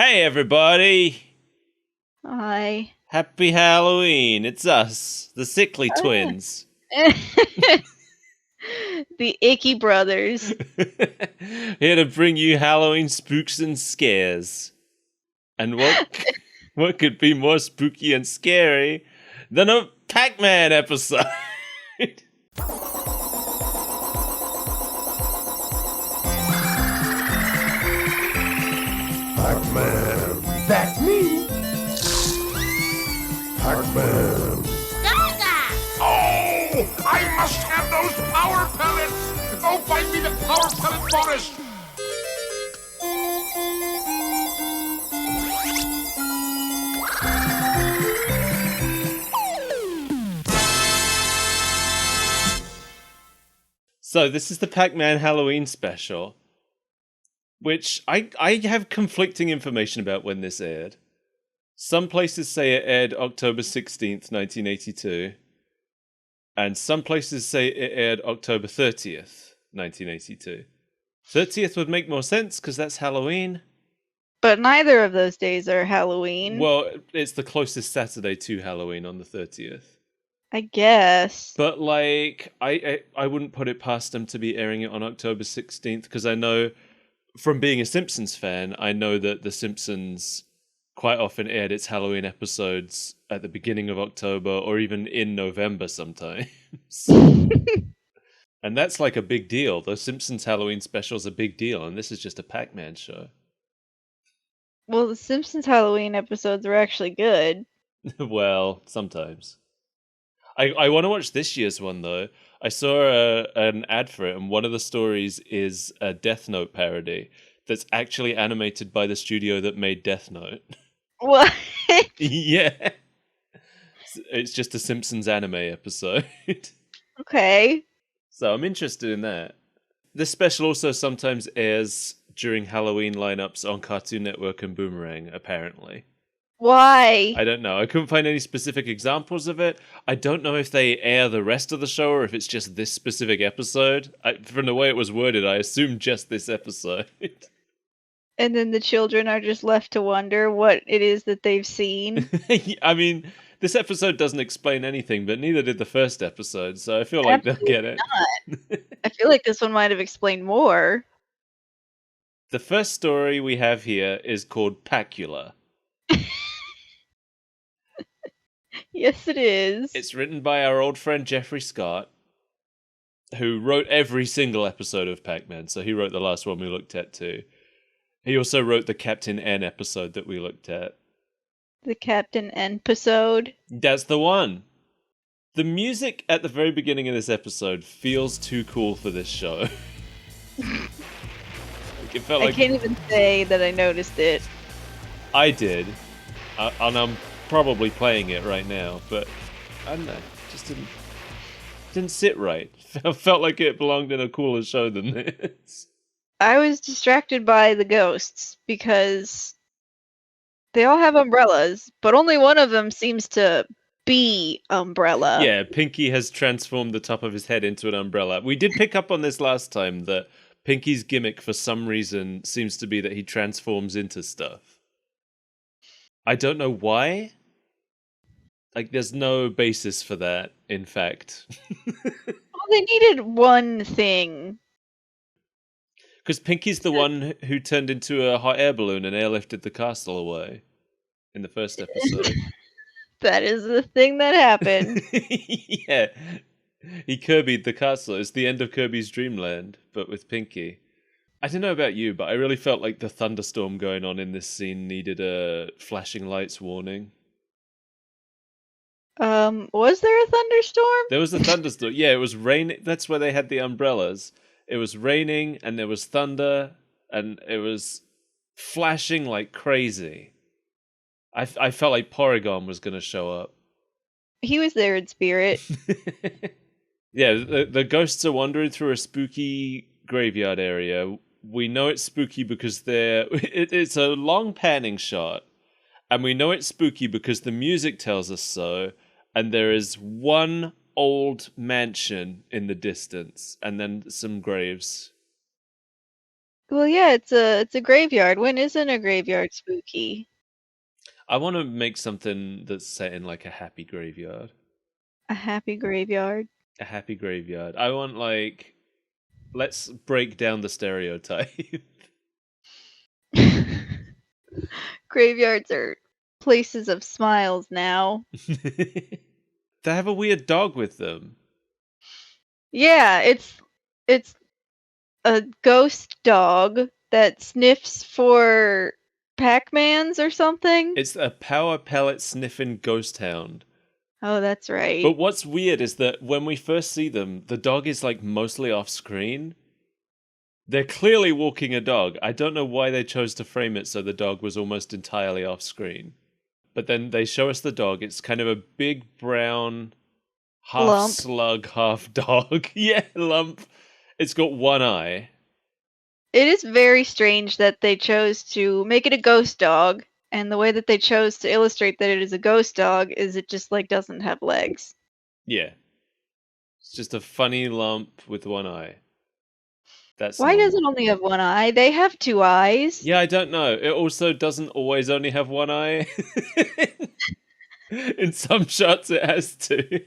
Hey, everybody! Hi. Happy Halloween! It's us, the Sickly Twins. The Icky Brothers. Here to bring you Halloween spooks and scares. And what could be more spooky and scary than a Pac-Man episode? Pac-Man. That's me. Pac-Man. Oh, I must have those power pellets. Go find me the power pellet forest. So this is the Pac-Man Halloween special, which I have conflicting information about when this aired. Some places say it aired October 16th, 1982. And some places say it aired October 30th, 1982. 30th would make more sense because that's Halloween. But neither of those days are Halloween. Well, it's the closest Saturday to Halloween on the 30th. I guess. But, like, I wouldn't put it past them to be airing it on October 16th because I know, from being a Simpsons fan, I know that The Simpsons quite often aired its Halloween episodes at the beginning of October or even in November sometimes. And that's like a big deal. The Simpsons Halloween special's a big deal, and this is just a Pac-Man show. Well, the Simpsons Halloween episodes were actually good. Well, sometimes. I want to watch this year's one, though. I saw an ad for it, and one of the stories is a Death Note parody that's actually animated by the studio that made Death Note. What? Yeah. It's just a Simpsons anime episode. Okay. So I'm interested in that. This special also sometimes airs during Halloween lineups on Cartoon Network and Boomerang, apparently. Why? I don't know. I couldn't find any specific examples of it. I don't know if they air the rest of the show or if it's just this specific episode. From the way it was worded, I assume just this episode. And then the children are just left to wonder what it is that they've seen. I mean, this episode doesn't explain anything, but neither did the first episode, so I feel like they'll get it. I feel like this one might have explained more. The first story we have here is called Pacula. Yes, it is. It's written by our old friend Jeffrey Scott, who wrote every single episode of Pac-Man, so he wrote the last one we looked at too. He also wrote the Captain N episode that we looked at. The Captain N episode. That's the one. The music at the very beginning of this episode feels too cool for this show. It felt like I can't even say that I noticed it. I did, and I'm probably playing it right now, but I don't know, it just didn't sit right. Felt like it belonged in a cooler show than this. I was distracted by the ghosts because they all have umbrellas, but only one of them seems to be umbrella. Yeah, Pinky has transformed the top of his head into an umbrella. We did pick up on this last time, that Pinky's gimmick for some reason seems to be that he transforms into stuff. I don't know why. Like, there's no basis for that, in fact. Well, they needed one thing. Because Pinky's the one who turned into a hot air balloon and airlifted the castle away in the first episode. That is the thing that happened. Yeah. He Kirby'd the castle. It's the end of Kirby's Dreamland, but with Pinky. I don't know about you, but I really felt like the thunderstorm going on in this scene needed a flashing lights warning. Was there a thunderstorm? There was a thunderstorm. Yeah, it was raining. That's where they had the umbrellas. It was raining, and there was thunder, and it was flashing like crazy. I felt like Porygon was going to show up. He was there in spirit. Yeah, the ghosts are wandering through a spooky graveyard area. We know it's spooky because it's a long panning shot, and we know it's spooky because the music tells us so, and there is one old mansion in the distance, and then some graves. Well, yeah, it's a graveyard. When isn't a graveyard spooky? I want to make something that's set in like a happy graveyard. A happy graveyard. A happy graveyard. I want like let's break down the stereotype. Graveyards are places of smiles now. They have a weird dog with them. Yeah, it's a ghost dog that sniffs for Pac-Mans or something. It's a power pellet sniffing ghost hound. Oh, that's right. But what's weird is that when we first see them, the dog is like mostly off screen. They're clearly walking a dog. I don't know why they chose to frame it so the dog was almost entirely off screen. But then they show us the dog. It's kind of a big brown, half Lump. slug, half dog. Yeah, lump. It's got one eye. It is very strange that they chose to make it a ghost dog, and the way that they chose to illustrate that it is a ghost dog is it just like doesn't have legs. Yeah. It's just a funny lump with one eye. That's Why does normal. it only have one eye? They have two eyes. Yeah, I don't know. It also doesn't always only have one eye. In some shots, it has two.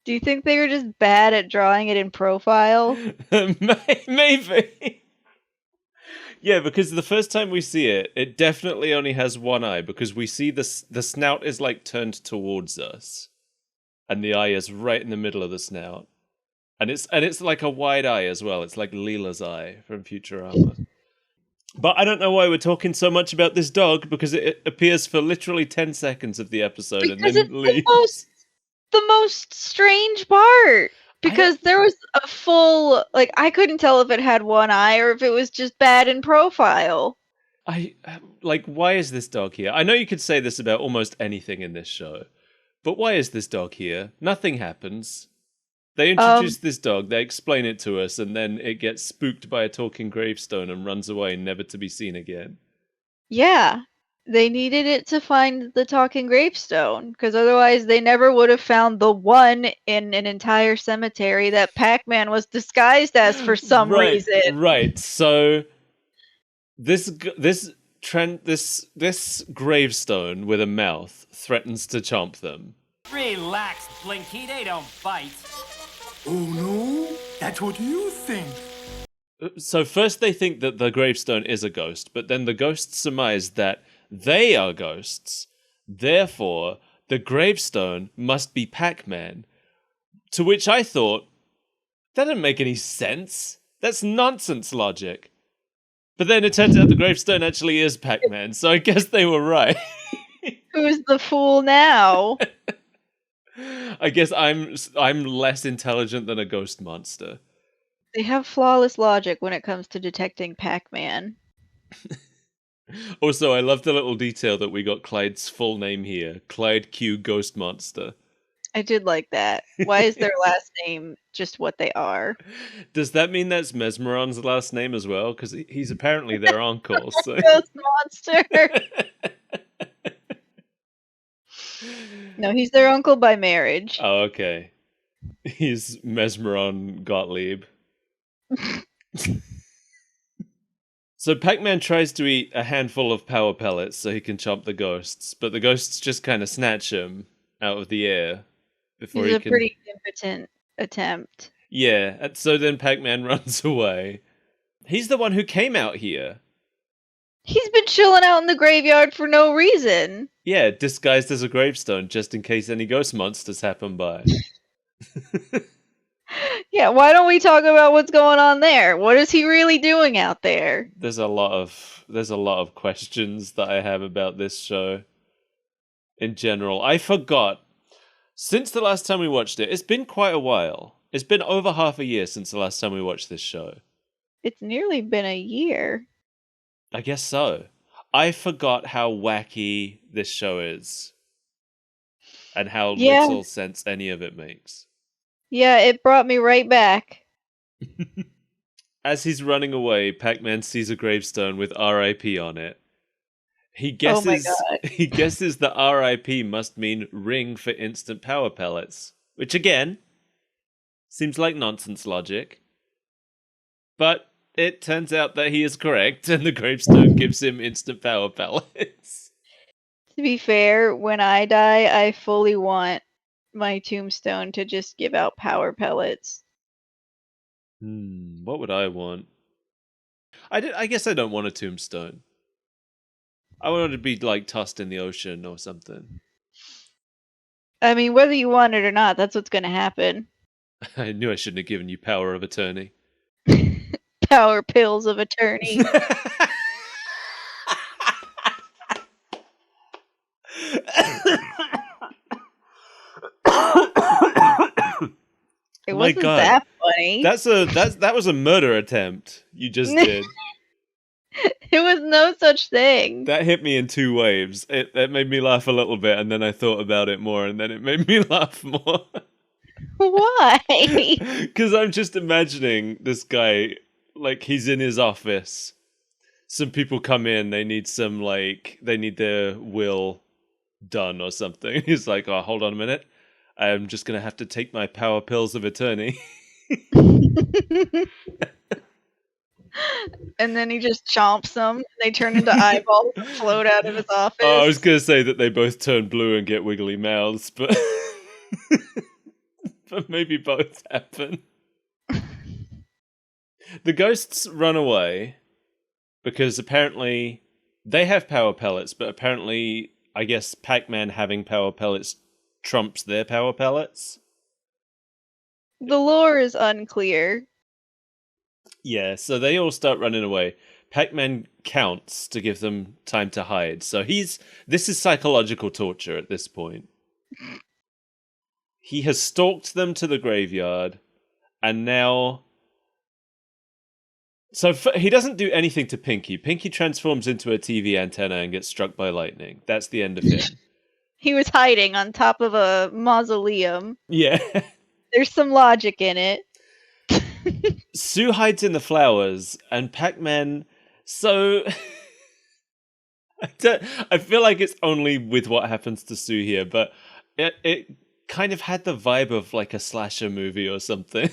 Do you think they were just bad at drawing it in profile? Maybe. Yeah, because the first time we see it, it definitely only has one eye because we see the snout is like turned towards us, and the eye is right in the middle of the snout, and it's like a wide eye as well. It's like Leela's eye from Futurama. But I don't know why we're talking so much about this dog because it appears for literally 10 seconds of the episode Because and it's then leaves. the most strange part. Because there was a full, like, I couldn't tell if it had one eye or if it was just bad in profile. Why is this dog here? I know you could say this about almost anything in this show, but why is this dog here? Nothing happens. They introduce this dog, they explain it to us, and then it gets spooked by a talking gravestone and runs away, never to be seen again. Yeah. They needed it to find the talking gravestone, because otherwise they never would have found the one in an entire cemetery that Pac-Man was disguised as for some reason. Right. So this gravestone with a mouth threatens to chomp them. Relax, Blinky, they don't bite. Oh no? That's what you think. So first they think that the gravestone is a ghost, but then the ghosts surmise that they are ghosts. Therefore, the gravestone must be Pac-Man. To which I thought, that doesn't make any sense. That's nonsense logic. But then it turns out the gravestone actually is Pac-Man, so I guess they were right. Who's the fool now? I guess I'm less intelligent than a ghost monster. They have flawless logic when it comes to detecting Pac-Man. Also, I love the little detail that we got Clyde's full name here. Clyde Q Ghost Monster. I did like that. Why is their last name just what they are? Does that mean that's Mesmeron's last name as well? Because he's apparently their uncle. So. Ghost Monster! No, he's their uncle by marriage. Oh, okay. He's Mesmeron Gottlieb. So Pac-Man tries to eat a handful of power pellets so he can chomp the ghosts, but the ghosts just kind of snatch him out of the air before It's he a can... pretty impotent attempt. Yeah, and so then Pac-Man runs away. He's the one who came out here. He's been chilling out in the graveyard for no reason. Yeah, disguised as a gravestone just in case any ghost monsters happen by. Yeah, why don't we talk about what's going on there? What is he really doing out there? There's a lot of questions that I have about this show in general. I forgot. Since the last time we watched it, it's been quite a while. It's been over half a year since the last time we watched this show. It's nearly been a year. I guess so. I forgot how wacky this show is. And how little sense any of it makes. Yeah, it brought me right back. As he's running away, Pac-Man sees a gravestone with R.I.P. on it. He guesses the R.I.P. must mean ring for instant power pellets, which again seems like nonsense logic. But it turns out that he is correct, and the gravestone gives him instant power pellets. To be fair, when I die, I fully want my tombstone to just give out power pellets. What would I want? I guess I don't want a tombstone. I want it to be like tossed in the ocean or something. I mean, whether you want it or not, that's what's going to happen. I knew I shouldn't have given you power of attorney. Power pills of attorney. It Oh my wasn't God. that funny. That was a murder attempt you just did. It was no such thing. That hit me in two waves. It made me laugh a little bit, and then I thought about it more, and then it made me laugh more. Why? Because I'm just imagining this guy, like, he's in his office. Some people come in, they need their will done or something. He's like, oh, hold on a minute. I'm just going to have to take my power pills of attorney. And then he just chomps them. And they turn into eyeballs that float out of his office. Oh, I was going to say that they both turn blue and get wiggly mouths, but but maybe both happen. The ghosts run away because apparently they have power pellets, but apparently, I guess Pac-Man having power pellets trumps their power pellets. The lore is unclear. Yeah, so they all start running away. Pac-Man counts to give them time to hide. So this is psychological torture at this point. He has stalked them to the graveyard, and now... So he doesn't do anything to Pinky. Pinky transforms into a TV antenna and gets struck by lightning. That's the end of him. He was hiding on top of a mausoleum. Yeah. There's some logic in it. Sue hides in the flowers, and Pac-Man... So... I feel like it's only with what happens to Sue here, but it kind of had the vibe of like a slasher movie or something.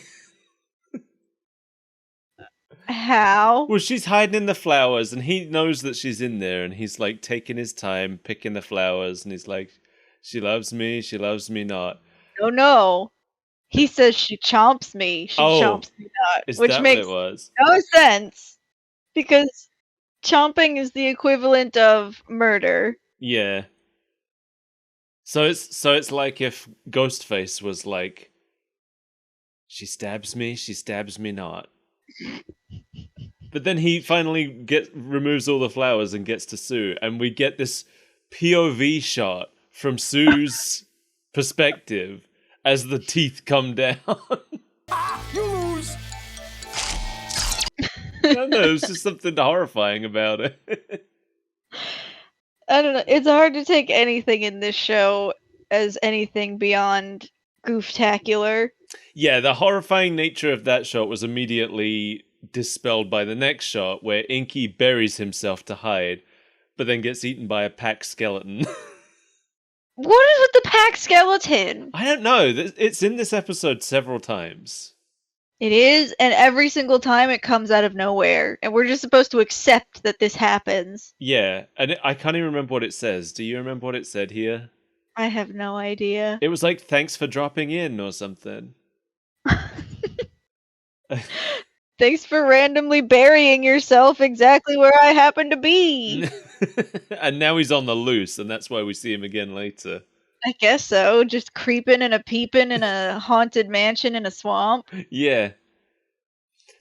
How? Well, she's hiding in the flowers, and he knows that she's in there, and he's like taking his time picking the flowers, and he's like, she loves me not. No. He says she chomps me. She chomps me not. Is which that makes what it was? no sense. Because chomping is the equivalent of murder. Yeah. So it's like if Ghostface was like, she stabs me not. But then he finally removes all the flowers and gets to Sue, and we get this POV shot from Sue's perspective as the teeth come down. You lose. I don't know, there's just something horrifying about it. I don't know. It's hard to take anything in this show as anything beyond gooftacular. Yeah, the horrifying nature of that shot was immediately dispelled by the next shot, where Inky buries himself to hide, but then gets eaten by a pack skeleton. What is with the pack skeleton? I don't know. It's in this episode several times. It is, and every single time it comes out of nowhere, and we're just supposed to accept that this happens. Yeah, and I can't even remember what it says. Do you remember what it said here? I have no idea. It was like, thanks for dropping in or something. Thanks for randomly burying yourself exactly where I happen to be. And now he's on the loose, and that's why we see him again later. I guess so. Just creeping and a peeping in a haunted mansion in a swamp. Yeah.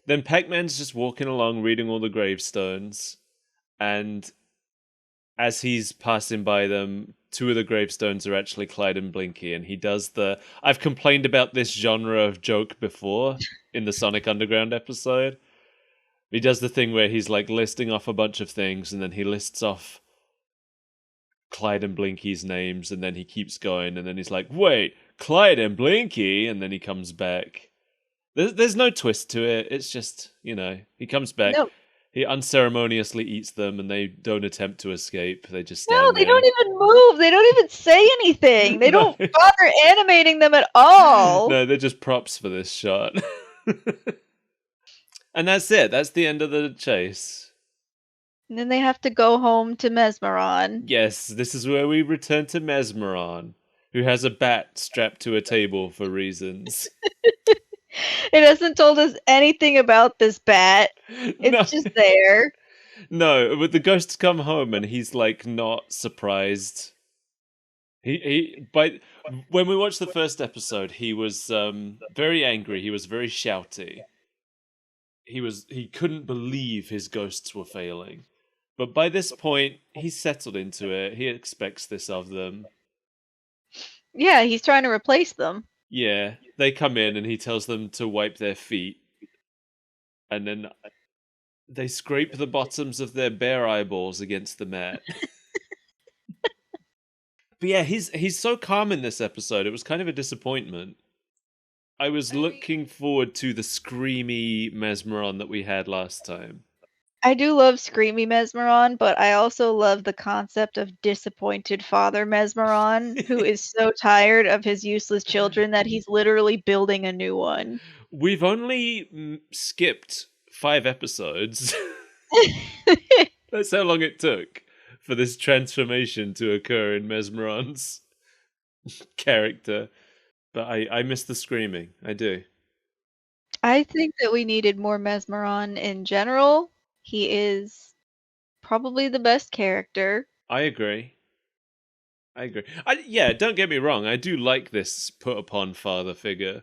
Then Pac-Man's just walking along reading all the gravestones, and as he's passing by them, two of the gravestones are actually Clyde and Blinky, and he does I've complained about this genre of joke before in the Sonic Underground episode. He does the thing where he's like listing off a bunch of things, and then he lists off Clyde and Blinky's names, and then he keeps going, and then he's like, wait, Clyde and Blinky, and then he comes back. There's no twist to it. It's just, he comes back. No. He unceremoniously eats them, and they don't attempt to escape. They just stand No, they there. don't even move. They don't even say anything. They don't bother animating them at all. No, they're just props for this shot. And that's it. That's the end of the chase. And then they have to go home to Mesmeron. Yes, this is where we return to Mesmeron, who has a bat strapped to a table for reasons. It hasn't told us anything about this bat. It's just there. No, but the ghosts come home and he's like not surprised. When we watched the first episode, he was very angry. He was very shouty. He couldn't believe his ghosts were failing. But by this point, he's settled into it. He expects this of them. Yeah, he's trying to replace them. Yeah, they come in and he tells them to wipe their feet. And then they scrape the bottoms of their bare eyeballs against the mat. But yeah, he's so calm in this episode. It was kind of a disappointment. I was looking forward to the screamy Mesmeron that we had last time. I do love Screamy Mesmeron, but I also love the concept of disappointed father Mesmeron, who is so tired of his useless children that he's literally building a new one. We've only skipped 5 episodes. That's how long it took for this transformation to occur in Mesmeron's character. But I miss the screaming. I do. I think that we needed more Mesmeron in general. He is probably the best character. I agree. Yeah, don't get me wrong. I do like this put upon father figure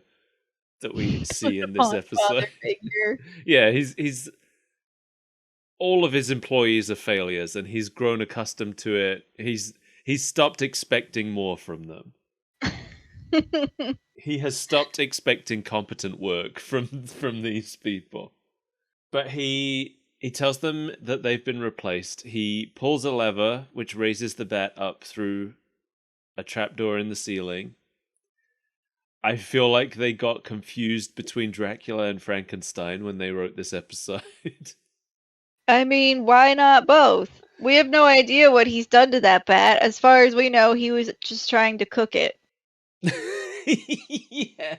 that we see in this episode. Yeah, he's all of his employees are failures, and he's grown accustomed to it. He's stopped expecting more from them. He has stopped expecting competent work from these people. But he tells them that they've been replaced. He pulls a lever which raises the bat up through a trapdoor in the ceiling. I feel like they got confused between Dracula and Frankenstein when they wrote this episode. I mean, why not both? We have no idea what he's done to that bat. As far as we know, he was just trying to cook it. Yeah.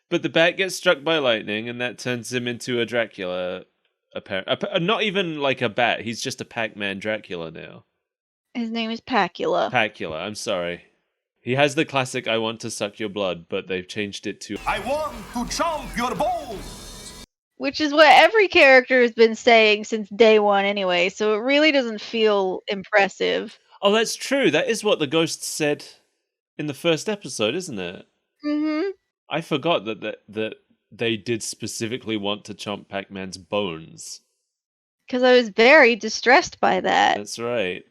But the bat gets struck by lightning, and that turns him into a Dracula. Not even like a bat. He's just a Pac-Man Dracula now. His name is Pacula. Pacula, I'm sorry. He has the classic "I want to suck your blood," but they've changed it to I want to chomp your balls. Which is what every character has been saying since day one anyway, so it really doesn't feel impressive. Oh, that's true. That is what the ghost said in the first episode, isn't it? Mm-hmm. I forgot that they did specifically want to chomp Pac-Man's bones. Because I was very distressed by that. That's right.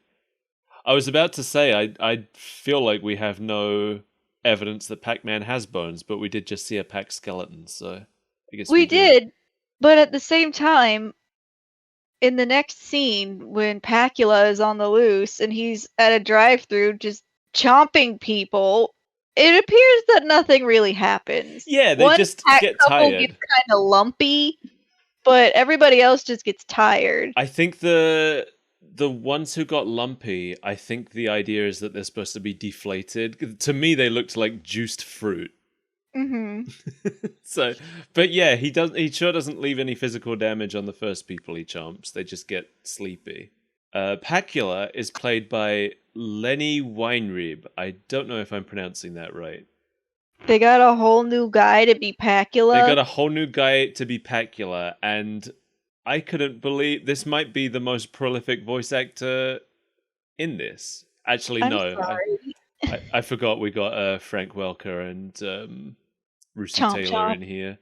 I was about to say, I feel like we have no evidence that Pac-Man has bones, but we did just see a Pac skeleton, so I guess we did. But at the same time, in the next scene, when Pacula is on the loose and he's at a drive-thru just chomping people, it appears that nothing really happens. Yeah, they just get tired. Gets kind of lumpy, but everybody else just gets tired. I think the ones who got lumpy, I think the idea is that they're supposed to be deflated. To me, they looked like juiced fruit. Mm-hmm. So, but yeah, he sure doesn't leave any physical damage on the first people he chomps. They just get sleepy. Pacula is played by Lenny Weinrib. I don't know if I'm pronouncing that right. They got a whole new guy to be Pacula. They got a whole new guy to be Pacula, and I couldn't believe this might be the most prolific voice actor in this. Actually, no. I forgot we got Frank Welker and Russi Taylor in here.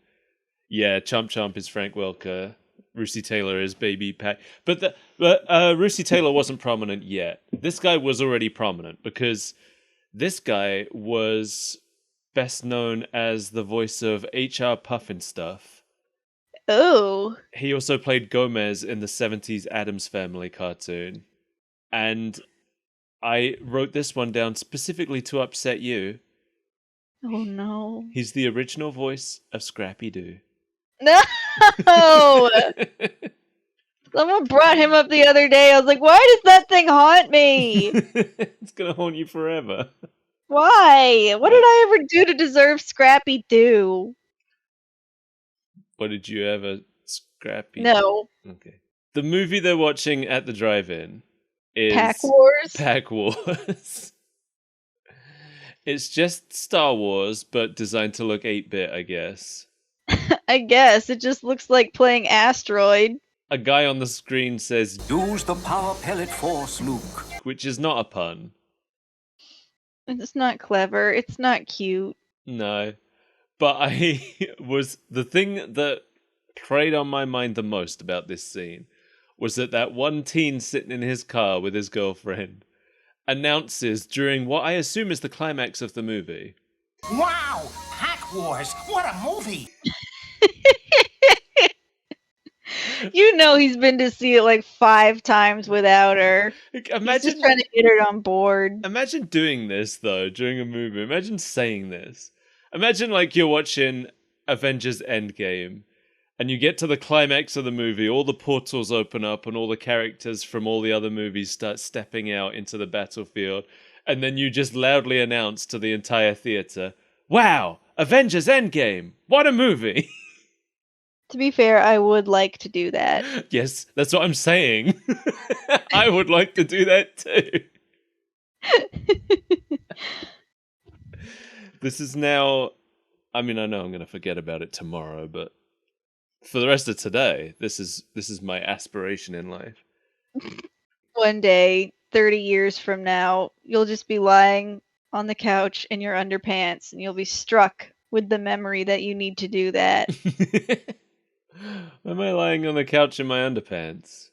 Yeah, Chomp Chomp is Frank Welker. Russi Taylor is Baby Pac. But Russi Taylor wasn't prominent yet. This guy was already prominent because this guy was best known as the voice of H.R. Pufnstuf. Oh. He also played Gomez in the 70s Addams Family cartoon. And I wrote this one down specifically to upset you. Oh no. He's the original voice of Scrappy-Doo. No! Someone brought him up the other day. I was like, why does that thing haunt me? It's gonna haunt you forever. Why? What did I ever do to deserve Scrappy-Doo? Or did you have a scrappy? No. Okay. The movie they're watching at the drive-in is Pack Wars? Pack Wars. It's just Star Wars, but designed to look 8-bit, I guess. I guess. It just looks like playing Asteroid. A guy on the screen says, Use the power pellet force, Luke. which is not a pun. It's not clever. It's not cute. No. But the thing that preyed on my mind the most about this scene was that one teen sitting in his car with his girlfriend announces during what I assume is the climax of the movie. Wow! Pack Wars! What a movie! You know he's been to see it like 5 times without her. He's just trying to get her on board. Imagine doing this, though, during a movie. Imagine saying this. Imagine, like, you're watching Avengers Endgame, and you get to the climax of the movie, all the portals open up, and all the characters from all the other movies start stepping out into the battlefield, and then you just loudly announce to the entire theater, wow, Avengers Endgame! What a movie! To be fair, I would like to do that. Yes, that's what I'm saying. I would like to do that too. This is now... I mean, I know I'm going to forget about it tomorrow, but for the rest of today, this is my aspiration in life. One day, 30 years from now, you'll just be lying on the couch in your underpants, and you'll be struck with the memory that you need to do that. Why am I lying on the couch in my underpants?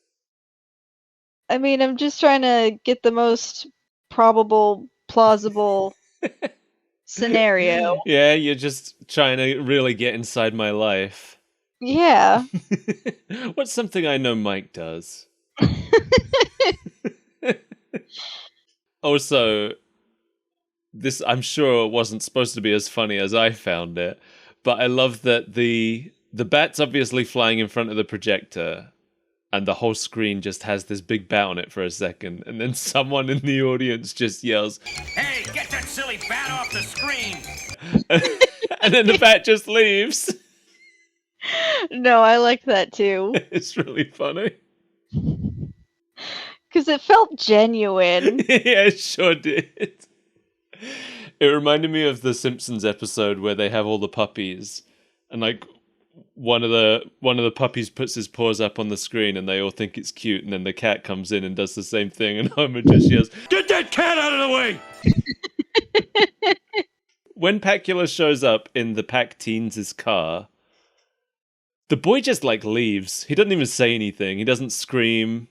I mean, I'm just trying to get the most probable, plausible scenario. Yeah, you're just trying to really get inside my life. Yeah. What's something I know Mike does? Also, this I'm sure wasn't supposed to be as funny as I found it, but I love that the bat's obviously flying in front of the projector, and the whole screen just has this big bat on it for a second, and then someone in the audience just yells, Hey, get that silly bat off the screen! and then the bat just leaves. No, I liked that too. It's really funny. Because it felt genuine. Yeah, it sure did. It reminded me of the Simpsons episode where they have all the puppies, and like one of the puppies puts his paws up on the screen, and they all think it's cute, and then the cat comes in and does the same thing, and Homer just yells, "Get that cat out of the way!" When Pacula shows up in the Pac Teens' car, the boy just like leaves. He doesn't even say anything. He doesn't scream.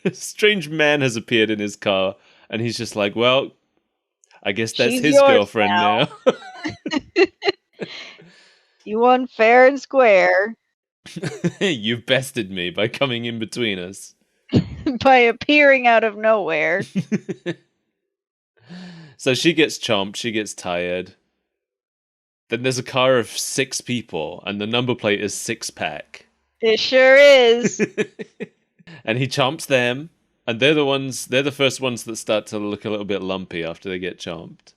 A strange man has appeared in his car, and he's just like, well, I guess that's She's his yours girlfriend now. You won fair and square You've bested me by coming in between us. by appearing out of nowhere. So she gets chomped, she gets tired. Then there's a car of 6 people, and the number plate is 6-pack. It sure is. And he chomps them, and they're the first ones that start to look a little bit lumpy after they get chomped.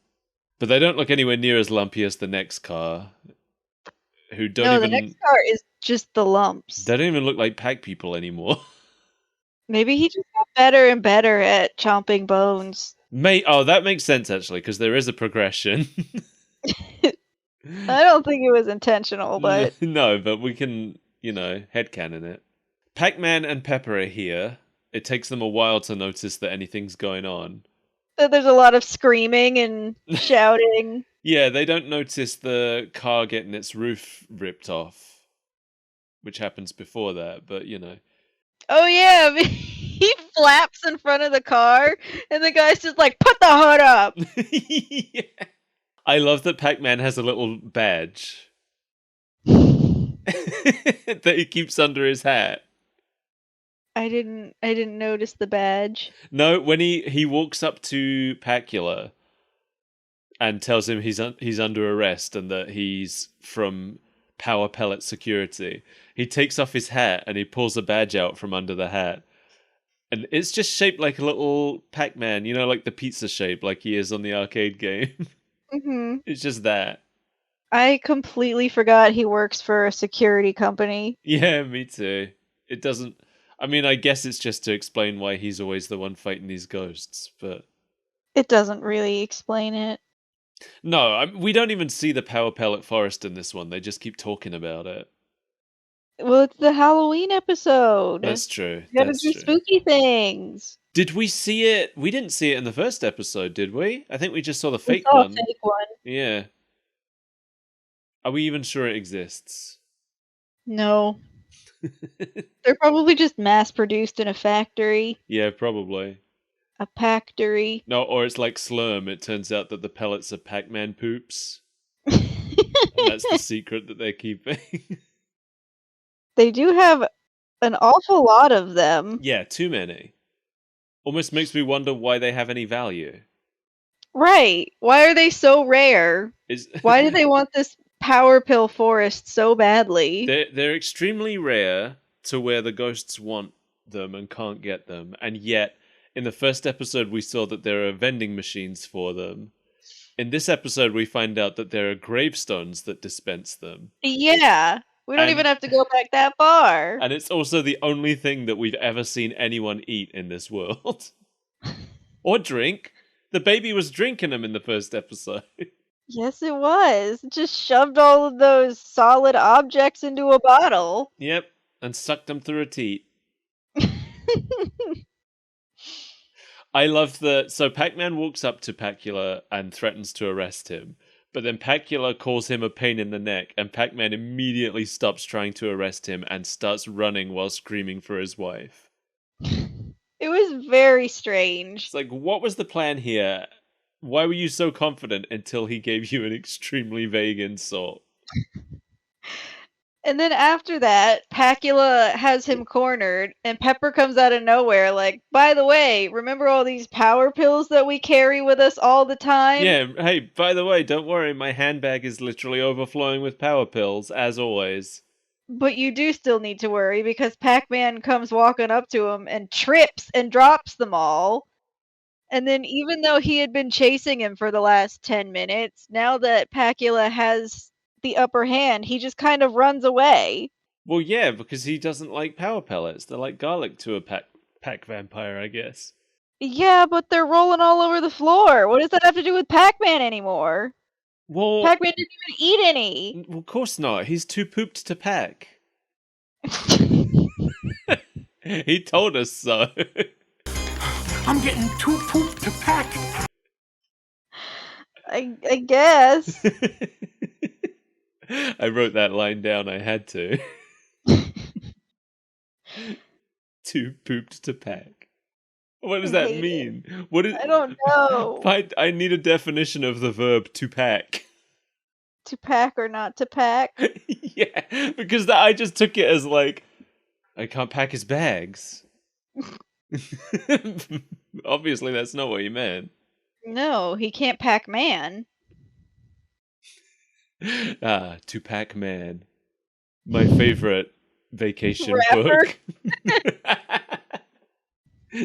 But they don't look anywhere near as lumpy as the next car, who don't No, even... the next car is just the lumps. They don't even look like pack people anymore. Maybe he just got better and better at chomping bones. Oh, that makes sense, actually, because there is a progression. I don't think it was intentional, but... No, but we can, headcanon it. Pac-Man and Pepper are here. It takes them a while to notice that anything's going on. So there's a lot of screaming and shouting. Yeah, they don't notice the car getting its roof ripped off, which happens before that, but Oh yeah, he flaps in front of the car, and the guy's just like, put the hood up! Yeah. I love that Pac-Man has a little badge that he keeps under his hat. I didn't notice the badge. No, when he walks up to Pacula and tells him he's under arrest and that he's from Power Pellet Security, he takes off his hat and he pulls a badge out from under the hat. And it's just shaped like a little Pac-Man, like the pizza shape like he is on the arcade game. Mm-hmm. It's just that. I completely forgot he works for a security company. Yeah, me too. It doesn't. I mean, I guess it's just to explain why he's always the one fighting these ghosts, but It doesn't really explain it. no, we don't even see the power pellet forest in this one. They just keep talking about it. Well, it's the Halloween episode. That's true. You gotta That's do true. spooky things. Did we see it? We didn't see it in the first episode, did we? I think we just saw the We fake saw a one. fake one. Yeah. Are we even sure it exists? No. They're probably just mass produced in a factory. Yeah, probably. A factory. No, or it's like Slurm. It turns out that the pellets are Pac-Man poops. And that's the secret that they're keeping. They do have an awful lot of them. Yeah, too many. Almost makes me wonder why they have any value. Right. Why are they so rare? Is Why do they want this power pill forest so badly? they're extremely rare to where the ghosts want them and can't get them, and yet in the first episode we saw that there are vending machines for them. In this episode we find out that there are gravestones that dispense them. Yeah. We don't And- even have to go back that far. And it's also the only thing that we've ever seen anyone eat in this world. Or drink. The baby was drinking them in the first episode. Yes, it was. It just shoved all of those solid objects into a bottle. Yep. And sucked them through a teat. I love that. So Pac-Man walks up to Pacula and threatens to arrest him. But then Pacula calls him a pain in the neck, and Pac-Man immediately stops trying to arrest him and starts running while screaming for his wife. It was very strange. It's like, what was the plan here? Why were you so confident until he gave you an extremely vague insult? And then after that, Pacula has him cornered, and Pepper comes out of nowhere like, by the way, remember all these power pills that we carry with us all the time? Yeah, hey, by the way, don't worry, my handbag is literally overflowing with power pills, as always. But you do still need to worry because Pac-Man comes walking up to him and trips and drops them all. And then even though he had been chasing him for the last 10 minutes, now that Pacula has the upper hand, he just kind of runs away. Well, yeah, because he doesn't like power pellets. They're like garlic to a pack vampire, I guess. Yeah, but they're rolling all over the floor. What does that have to do with Pac-Man anymore? Well, Pac-Man didn't even eat any. well, of course not. He's too pooped to pack. He told us so. I'm getting too pooped to pack. I guess. I wrote that line down. I had to. Too pooped to pack. What does that hate mean? What is? I don't know. I need a definition of the verb to pack. To pack or not to pack? Yeah, because I just took it as like, I can't pack his bags. Obviously, that's not what you meant. No, he can't pack man. Ah, To Pac Man. My favorite vacation Rapper. book.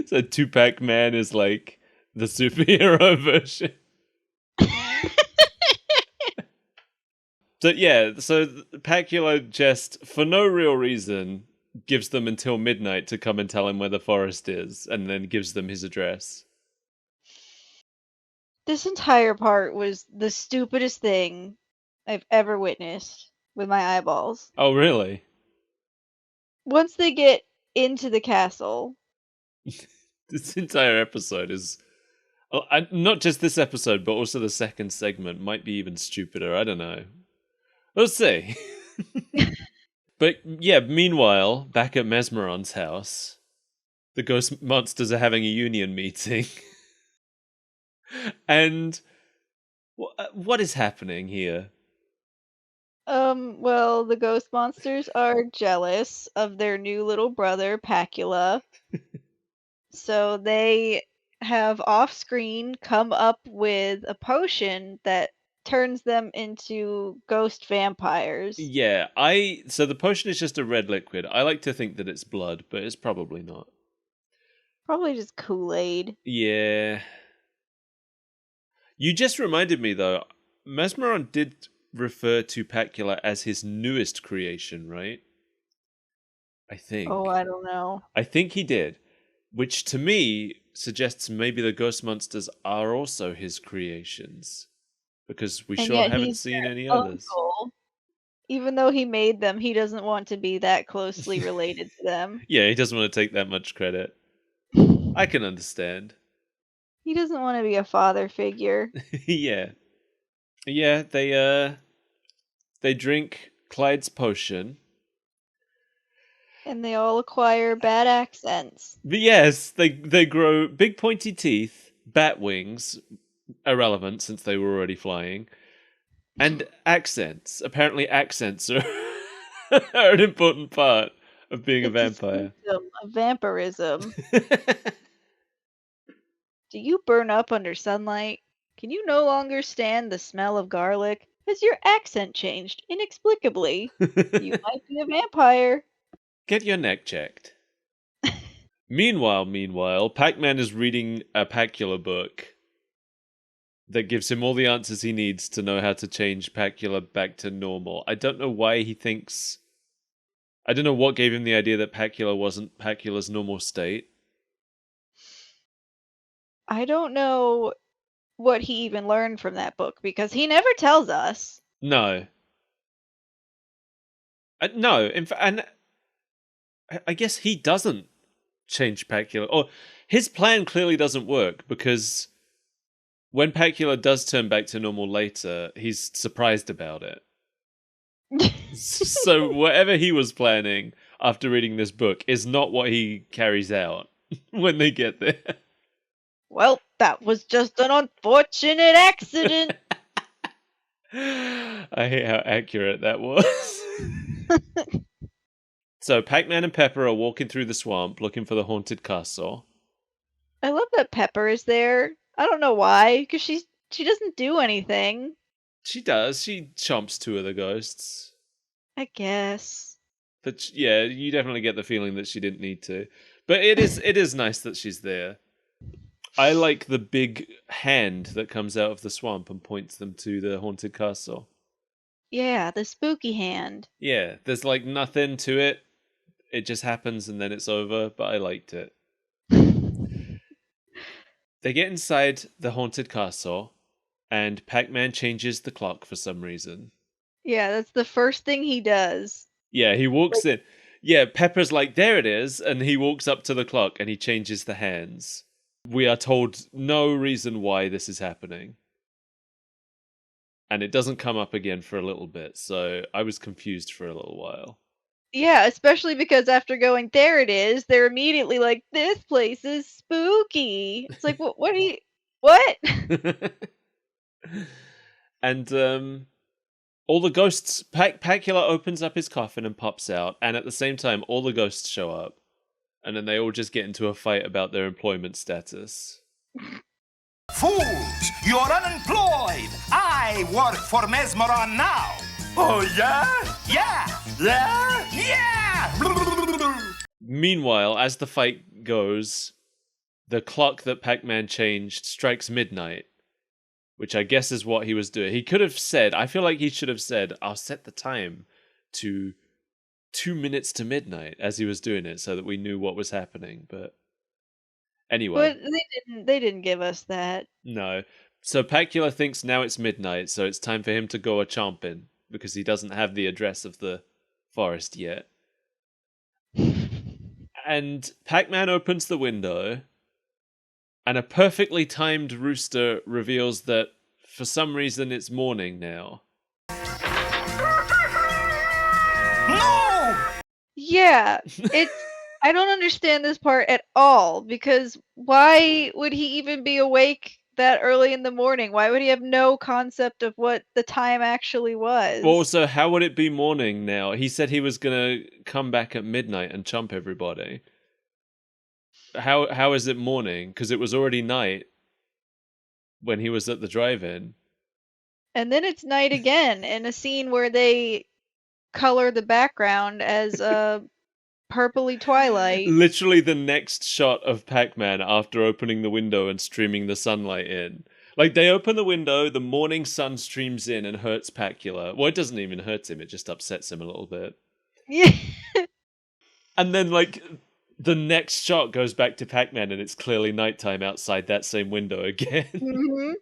So Tupac Man is like the superhero version. So yeah, so Pacula just, for no real reason, gives them until midnight to come and tell him where the forest is, and then gives them his address. This entire part was the stupidest thing I've ever witnessed with my eyeballs. Oh, really? Once they get into the castle, This entire episode is... not just this episode, but also the second segment might be even stupider. I don't know. We'll see. But yeah, meanwhile, back at Mesmeron's house, the ghost monsters are having a union meeting. And what is happening here? well, the ghost monsters are jealous of their new little brother, Pacula. So they have off-screen come up with a potion that turns them into ghost vampires. Yeah, so the potion is just a red liquid. I like to think that it's blood, but it's probably not. Probably just Kool-Aid. Yeah. You just reminded me, though, Mesmeron did refer to Pacula as his newest creation, right? I think. Oh, I don't know. I think he did, which to me suggests maybe the ghost monsters are also his creations, because we And sure yet haven't he's seen their any others. uncle. Even though he made them, he doesn't want to be that closely related to them. Yeah, he doesn't want to take that much credit. I can understand. He doesn't want to be a father figure. Yeah. Yeah, they drink Clyde's potion. And they all acquire bad accents. But yes, they grow big pointy teeth, bat wings, irrelevant since they were already flying, and accents. Apparently accents are, are an important part of being a It's vampire. symptom of vampirism. Do you burn up under sunlight? Can you no longer stand the smell of garlic? Has your accent changed inexplicably? You might be a vampire. Get your neck checked. Meanwhile, Pac-Man is reading a Pacula book that gives him all the answers he needs to know how to change Pacula back to normal. I don't know why he thinks... I don't know what gave him the idea that Pacula wasn't Pacula's normal state. I don't know what he even learned from that book because he never tells us. No. No, in fact, and I guess he doesn't change Pacula. Or his plan clearly doesn't work because when Pacula does turn back to normal later, he's surprised about it. So whatever he was planning after reading this book is not what he carries out when they get there. Well, that was just an unfortunate accident. I hate how accurate that was. So Pac-Man and Pepper are walking through the swamp looking for the haunted castle. I love that Pepper is there. I don't know why, because she doesn't do anything. She does. She chomps two of the ghosts. I guess. But yeah, you definitely get the feeling that she didn't need to. But it is nice that she's there. I like the big hand that comes out of the swamp and points them to the haunted castle. Yeah, the spooky hand. Yeah, there's like nothing to it. It just happens and then it's over, but I liked it. They get inside the haunted castle, and Pac-Man changes the clock for some reason. Yeah, that's the first thing he does. Yeah, he walks in. Yeah, Pepper's like, there it is, and he walks up to the clock and he changes the hands. We are told no reason why this is happening. And it doesn't come up again for a little bit, so I was confused for a little while. Yeah, especially because after going, there it is, they're immediately like, this place is spooky. It's like, what are you, what? And all the ghosts, Pacula opens up his coffin and pops out, and at the same time, all the ghosts show up. And then they all just get into a fight about their employment status. Fools! You're unemployed! I work for Mesmeron now! Oh, yeah? Yeah! Yeah? Yeah! Meanwhile, as the fight goes, the clock that Pac-Man changed strikes midnight, which I guess is what he was doing. He could have said, I feel like he should have said, I'll set the time to 2 minutes to midnight as he was doing it so that we knew what was happening. But anyway. But they didn't give us that. No. So Pacula thinks now it's midnight, so it's time for him to go a-chomping, because he doesn't have the address of the forest yet. And Pac-Man opens the window, and a perfectly timed rooster reveals that for some reason it's morning now. No! Yeah, it's I don't understand this part at all because why would he even be awake that early in the morning? Why would he have no concept of what the time actually was? Also, how would it be morning now? He said he was gonna come back at midnight and chomp everybody. How is it morning? Because it was already night when he was at the drive-in. And then it's night again in a scene where they color the background as a purpley twilight. Literally the next shot of Pac-Man after opening the window and streaming the sunlight in. Like, they open the window, the morning sun streams in and hurts Pacula. Well, it doesn't even hurt him, it just upsets him a little bit. Yeah. And then, like, the next shot goes back to Pac-Man and it's clearly nighttime outside that same window again. Hmm.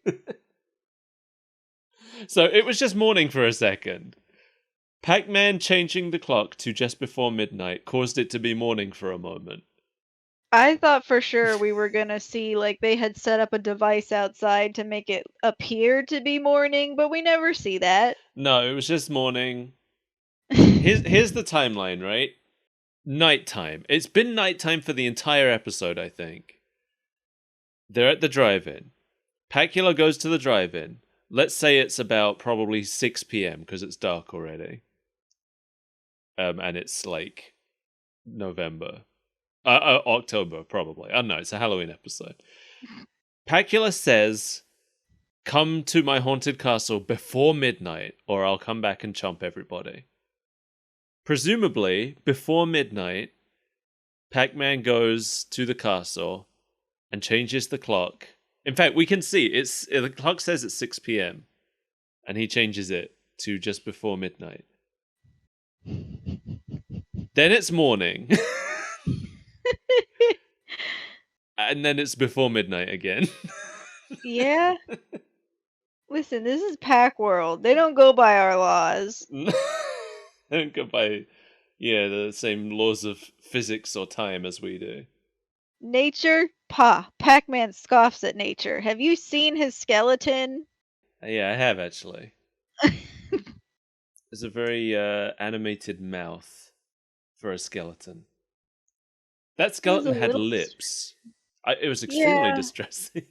So it was just morning for a second. Pac-Man changing the clock to just before midnight caused it to be morning for a moment. I thought for sure we were gonna see like they had set up a device outside to make it appear to be morning, but we never see that. No, it was just morning. Here's the timeline, right? Nighttime. It's been nighttime for the entire episode, I think. They're at the drive-in. Pacula goes to the drive-in. Let's say it's about probably 6 p.m. because it's dark already. And it's like November. October, probably. I don't know, it's a Halloween episode. Pacula says, "Come to my haunted castle before midnight, or I'll come back and chomp everybody." Presumably, before midnight, Pac-Man goes to the castle and changes the clock. In fact, we can see the clock says it's 6 p.m. and he changes it to just before midnight. Then it's morning. And then it's before midnight again. Yeah. Listen, this is Pac World. They don't go by our laws. They don't go by, the same laws of physics or time as we do. Nature? Pac-Man scoffs at nature. Have you seen his skeleton? Yeah, I have actually. It's a very animated mouth for a skeleton. That skeleton had lips. It was extremely distressing.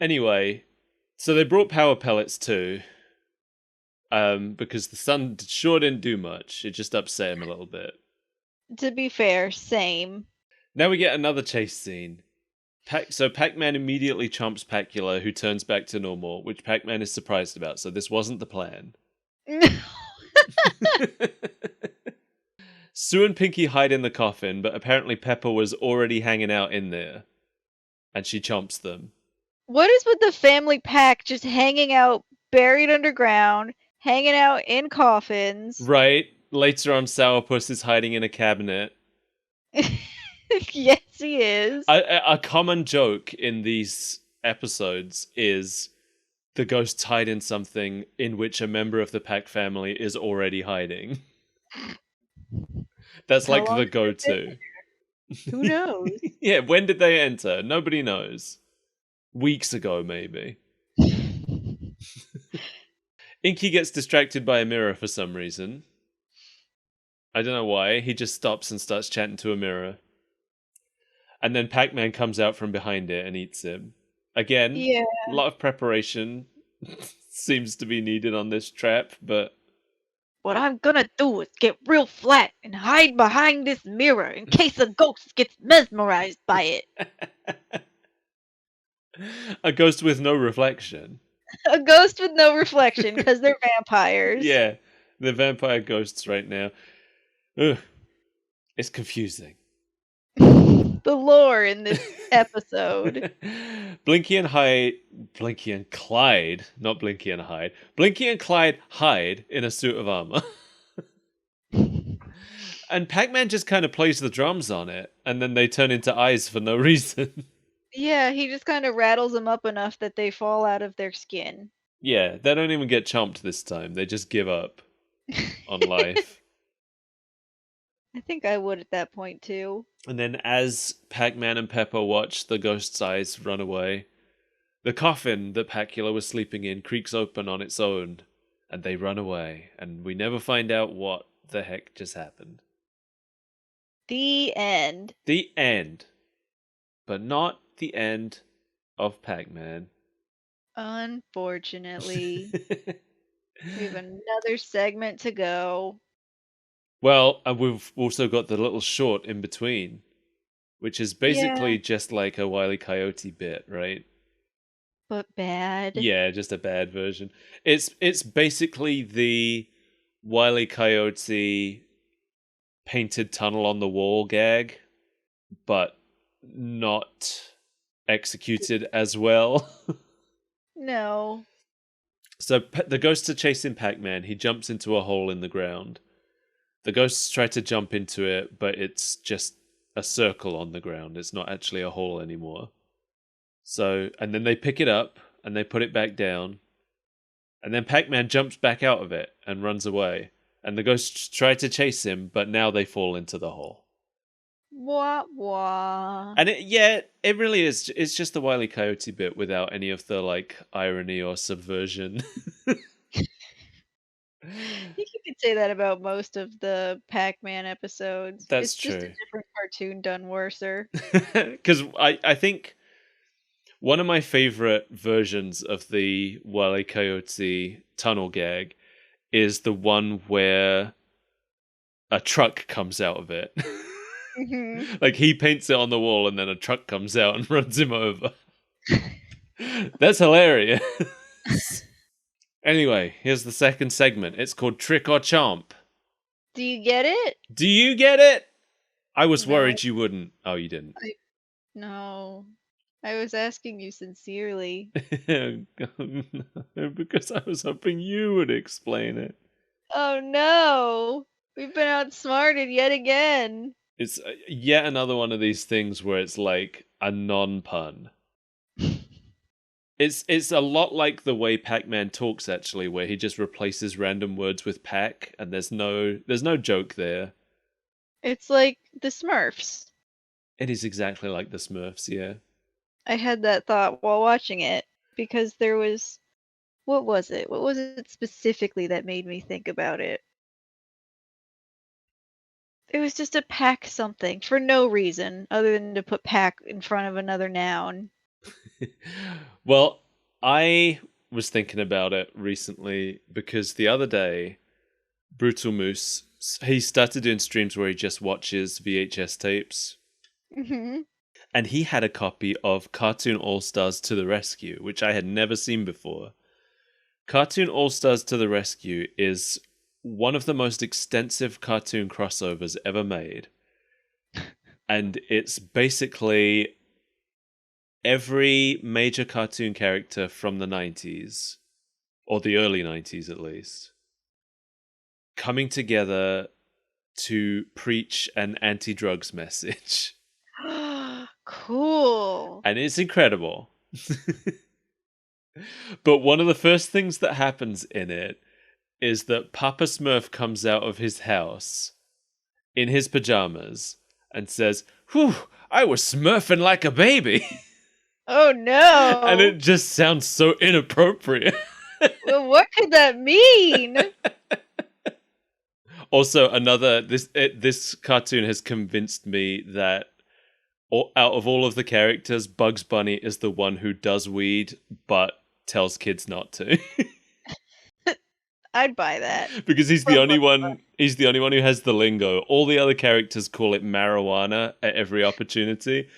Anyway, so they brought power pellets too. Because the sun sure didn't do much. It just upset him a little bit. To be fair, same. Now we get another chase scene. So Pac-Man immediately chomps Pacula, who turns back to normal, which Pac-Man is surprised about, so this wasn't the plan. Sue and Pinky hide in the coffin, but apparently Pepper was already hanging out in there. And she chomps them. What is with the family Pac just hanging out buried underground, hanging out in coffins? Right. Later on, Sourpuss is hiding in a cabinet. Yes, he is. A common joke in these episodes is the ghosts hide in something in which a member of the Pac family is already hiding. That's How like long the did go-to. Who knows? Yeah, when did they enter? Nobody knows. Weeks ago, maybe. Inky gets distracted by a mirror for some reason. I don't know why. He just stops and starts chatting to a mirror. And then Pac-Man comes out from behind it and eats him. Again, Yeah. a lot of preparation seems to be needed on this trap, but... What I'm gonna do is get real flat and hide behind this mirror in case a ghost gets mesmerized by it. A ghost with no reflection. A ghost with no reflection because they're vampires. Yeah, the vampire ghosts right now. Ugh. It's confusing. The lore in this episode. Blinky and Clyde, not Blinky and Hyde. Blinky and Clyde hide in a suit of armor. And Pac-Man just kind of plays the drums on it, and then they turn into eyes for no reason. Yeah, he just kind of rattles them up enough that they fall out of their skin. Yeah, they don't even get chomped this time. They just give up on life. I think I would at that point too. And then as Pac-Man and Pepper watch the ghost's eyes run away, the coffin that Pacula was sleeping in creaks open on its own, and they run away, and we never find out what the heck just happened. The end. The end. But not the end of Pac-Man. Unfortunately. We have another segment to go. Well, and we've also got the little short in between, which is basically just like a Wile E. Coyote bit, right? But bad. Yeah, just a bad version. It's basically the Wile E. Coyote painted tunnel on the wall gag, but not executed as well. No. So the ghosts are chasing Pac-Man. He jumps into a hole in the ground. The ghosts try to jump into it, but it's just a circle on the ground. It's not actually a hole anymore. So, and then they pick it up and they put it back down. And then Pac-Man jumps back out of it and runs away. And the ghosts try to chase him, but now they fall into the hole. Wah wah. And it really is. It's just the Wile E. Coyote bit without any of the like irony or subversion. You could say that about most of the Pac-Man episodes. That's it's just a true. different cartoon done worser. Because I think one of my favorite versions of the Wile E. Coyote tunnel gag is the one where a truck comes out of it. Mhm. Like he paints it on the wall and then a truck comes out and runs him over. That's hilarious. Anyway, here's the second segment. It's called Trick or Chomp. Do you get it? Do you get it? I was No. worried you wouldn't. Oh, you didn't. No. I was asking you sincerely. Because I was hoping you would explain it. Oh no! We've been outsmarted yet again. It's yet another one of these things where it's like a non-pun. It's a lot like the way Pac-Man talks, actually, where he just replaces random words with Pac, and there's no joke there. It's like the Smurfs. It is exactly like the Smurfs, yeah. I had that thought while watching it because there was what was it? What was it specifically that made me think about it? It was just a pack something for no reason other than to put pack in front of another noun. Well, I was thinking about it recently because the other day, Brutal Moose, he started doing streams where he just watches VHS tapes. Mhm. And he had a copy of Cartoon All-Stars to the Rescue, which I had never seen before. Cartoon All-Stars to the Rescue is one of the most extensive cartoon crossovers ever made. And it's basically every major cartoon character from the 90s, or the early 90s at least, coming together to preach an anti-drugs message. Cool. And it's incredible. But one of the first things that happens in it is that Papa Smurf comes out of his house in his pajamas and says, "Whew, I was smurfing like a baby." Oh no. And it just sounds so inappropriate. Well, what could that mean? Also, this cartoon has convinced me that out of all of the characters, Bugs Bunny is the one who does weed but tells kids not to. I'd buy that. Because he's the only one who has the lingo. All the other characters call it marijuana at every opportunity.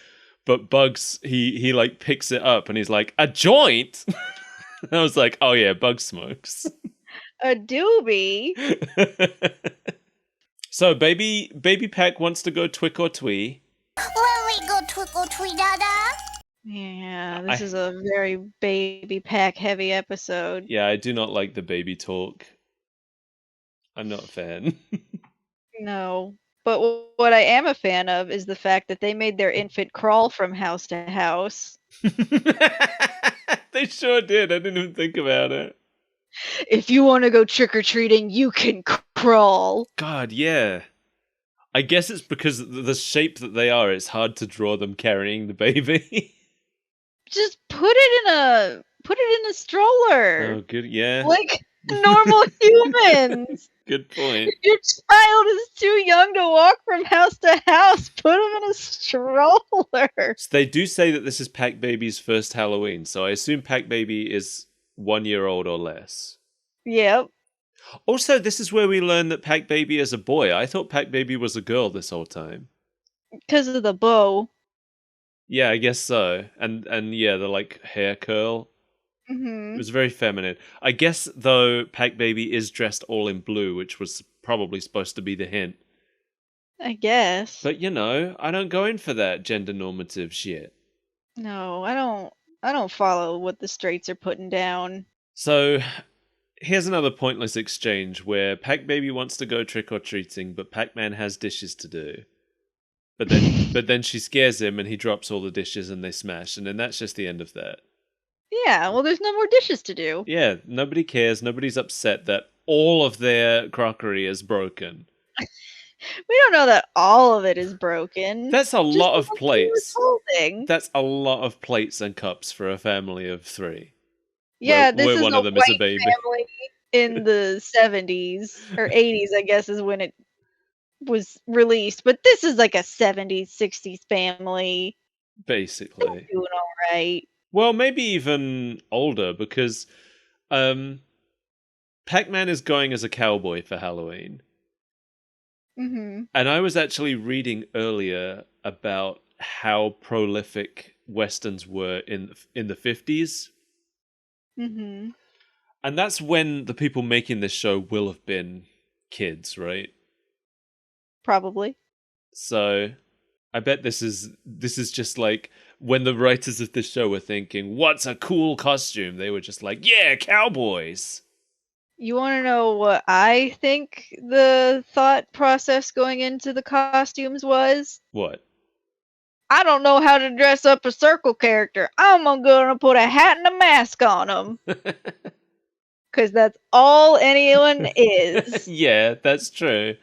But Bugs, he like picks it up and he's like, "A joint?" And I was like, "Oh yeah, Bugs smokes." A doobie. So baby Pac wants to go twick or twee. When we go trick or treat, Dada? Yeah, this is a very baby pack heavy episode. Yeah, I do not like the baby talk. I'm not a fan. No. But what I am a fan of is the fact that they made their infant crawl from house to house. They sure did. I didn't even think about it. If you want to go trick or treating, you can crawl. God, yeah. I guess it's because the shape that they are, it's hard to draw them carrying the baby. Just put it in a stroller. Oh, good, yeah. Like normal humans. Good point. Your child is too young to walk from house to house. Put him in a stroller. So they do say that this is Pac Baby's first Halloween, so I assume Pac Baby is 1 year old or less. Yep. Also, this is where we learn that Pac Baby is a boy. I thought Pac Baby was a girl this whole time. Because of the bow. Yeah, I guess so. And yeah, the like hair curl. It Mm-hmm. was very feminine. I guess, though, Pac Baby is dressed all in blue, which was probably supposed to be the hint. I guess. But, you know, I don't go in for that gender normative shit. No, I don't follow what the straights are putting down. So here's another pointless exchange where Pac Baby wants to go trick or treating, but Pac-Man has dishes to do. But then she scares him and he drops all the dishes and they smash, and then that's just the end of that. Yeah, well, there's no more dishes to do. Yeah, nobody cares. Nobody's upset that all of their crockery is broken. We don't know that all of it is broken. That's a Just lot the of ones he was plates. holding. That's a lot of plates and cups for a family of 3. Yeah, this where is one a of them is a white baby. family in the 70s or 80s, I guess, is when it was released. But this is like a 70s, 60s family. Basically. They're doing all right. Well, maybe even older, because Pac-Man is going as a cowboy for Halloween. Mm-hmm. And I was actually reading earlier about how prolific Westerns were in the 50s. Mm-hmm. And that's when the people making this show will have been kids, right? Probably. So I bet this is just like when the writers of this show were thinking, what's a cool costume? They were just like, yeah, cowboys. You want to know what I think the thought process going into the costumes was? What? I don't know how to dress up a circle character. I'm gonna put a hat and a mask on him. Because that's all anyone is. Yeah, that's true.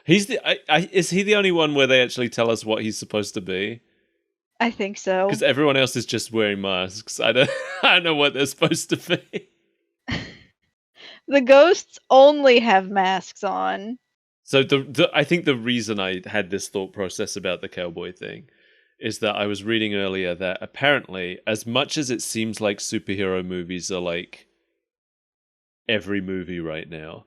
He's is he the only one where they actually tell us what he's supposed to be? I think so. Because everyone else is just wearing masks. I don't know what they're supposed to be. The ghosts only have masks on. So I think the reason I had this thought process about the cowboy thing is that I was reading earlier that apparently, as much as it seems like superhero movies are like every movie right now,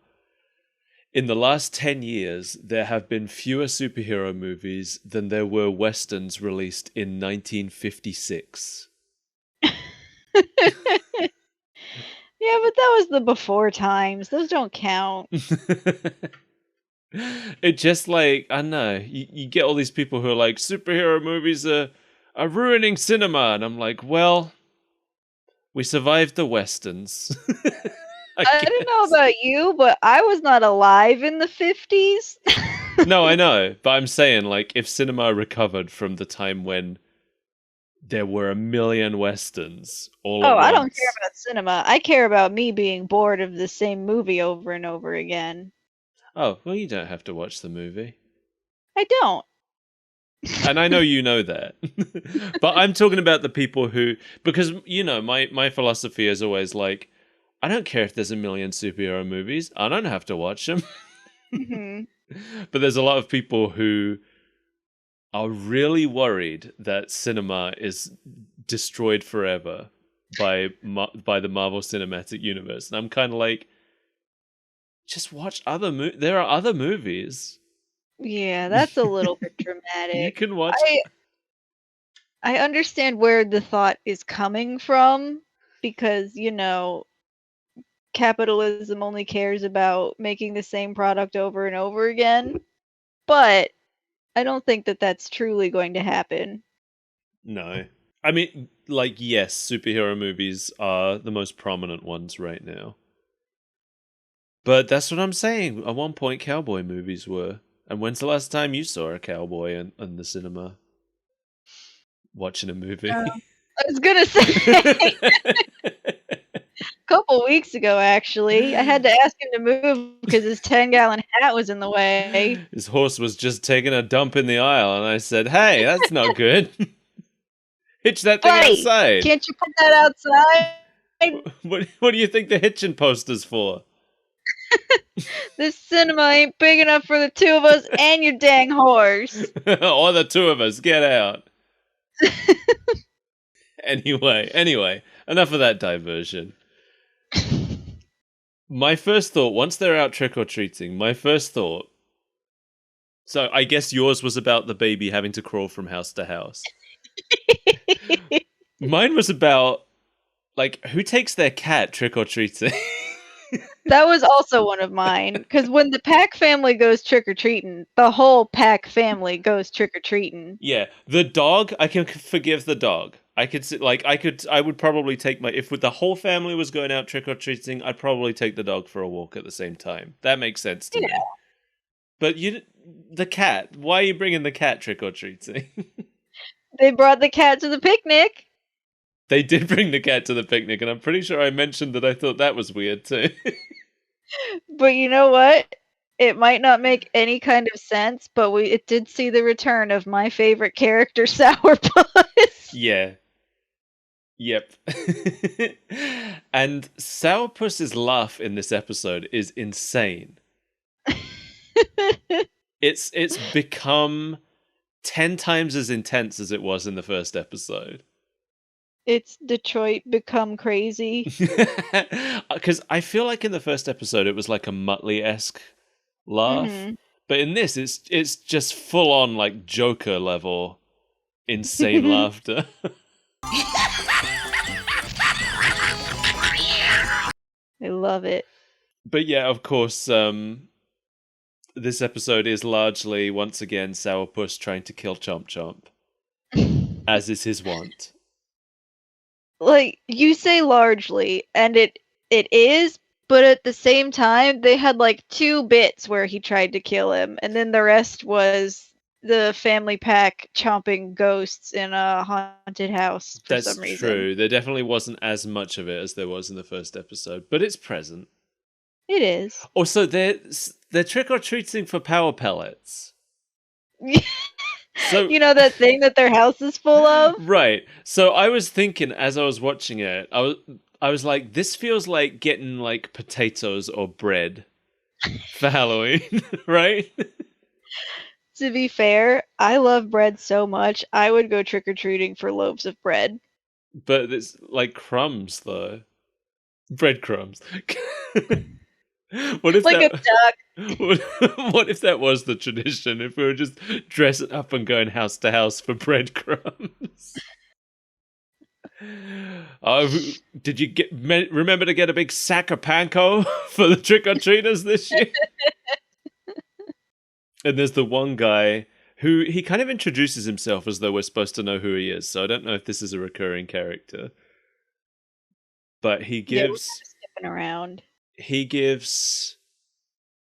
in the last 10 years, there have been fewer superhero movies than there were westerns released in 1956. Yeah, but that was the before times. Those don't count. It just like, I don't know, you get all these people who are like, superhero movies are ruining cinema. And I'm like, well, we survived the westerns. I don't know about you, but I was not alive in the 50s. No, I know. But I'm saying, like, if cinema recovered from the time when there were a million westerns all at Oh, once. I don't care about cinema. I care about me being bored of the same movie over and over again. Oh, well, you don't have to watch the movie. I don't. And I know you know that. But I'm talking about the people who, because, you know, my philosophy is always like, I don't care if there's a million superhero movies. I don't have to watch them. Mhm. But there's a lot of people who are really worried that cinema is destroyed forever by the Marvel Cinematic Universe. And I'm kind of like, just watch other there are other movies. Yeah, that's a little bit You dramatic. can watch. I understand where the thought is coming from because, you know, capitalism only cares about making the same product over and over again. But I don't think that that's truly going to happen. No. I mean, like, yes, superhero movies are the most prominent ones right now. But that's what I'm saying. At one point, cowboy movies were. And when's the last time you saw a cowboy in the cinema? Watching a movie? I was gonna say a couple weeks ago, actually. I had to ask him to move because his 10-gallon hat was in the way. His horse was just taking a dump in the aisle, and I said, hey, that's not good. Hitch that thing Buddy, outside. can't you put that outside? What do you think the hitching poster's for? This cinema ain't big enough for the two of us and your dang horse. Or the two of us, get out. Anyway, enough of that diversion. My first thought, once they're out trick-or-treating, my first thought... So I guess yours was about the baby having to crawl from house to house. Mine was about, like, who takes their cat trick-or-treating? That was also one of mine. Because when the Pack family goes trick-or-treating, the whole Pack family goes trick-or-treating. Yeah, the dog, I can forgive the dog. I could sit I would probably take if the whole family was going out trick or treating, I'd probably take the dog for a walk at the same time. That makes sense to me. But the cat, why are you bringing the cat trick or treating? They brought the cat to the picnic. They did bring the cat to the picnic, and I'm pretty sure I mentioned that I thought that was weird too. But you know what? It might not make any kind of sense, but it did see the return of my favorite character, Sourpuss. Yeah. Yep. And Sourpuss's laugh in this episode is insane. It's become 10 times as intense as it was in the first episode. It's Detroit become crazy. Because I feel like in the first episode it was like a Muttley-esque laugh. Mm-hmm. But in this it's just full on like Joker level insane laughter. I love it. But yeah, of course, this episode is largely, once again, Sourpuss trying to kill Chomp Chomp, as is his wont. Like, you say largely, and it is, but at the same time, they had like 2 bits where he tried to kill him, and then the rest was the family pack chomping ghosts in a haunted house for some reason. That's true. There definitely wasn't as much of it as there was in the first episode, but it's present. It is. Also, they're trick-or-treating for power pellets. So You know that thing that their house is full of? Right. So I was thinking as I was watching it, I was like, this feels like getting like potatoes or bread for Halloween, right? To be fair, I love bread so much, I would go trick-or-treating for loaves of bread. But it's like crumbs though. Breadcrumbs. What if Like a duck? What if that was the tradition? If we were just dressing up and going house to house for breadcrumbs? Did you remember to get a big sack of panko for the trick or treaters this year? And there's the one guy who he kind of introduces himself as though we're supposed to know who he is. So I don't know if this is a recurring character, but he gives skipping around. He gives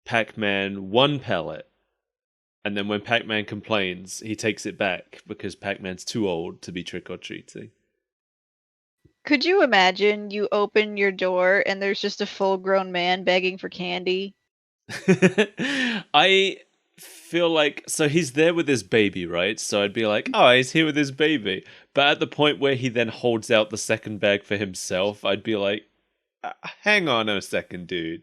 Pac-Man 1 pellet, and then when Pac-Man complains, he takes it back because Pac-Man's too old to be trick-or-treating. Could you imagine you open your door and there's just a full-grown man begging for candy? I feel like, so he's there with his baby, right? So I'd be like, oh, he's here with his baby. But at the point where he then holds out the second bag for himself, I'd be like, hang on a second, dude.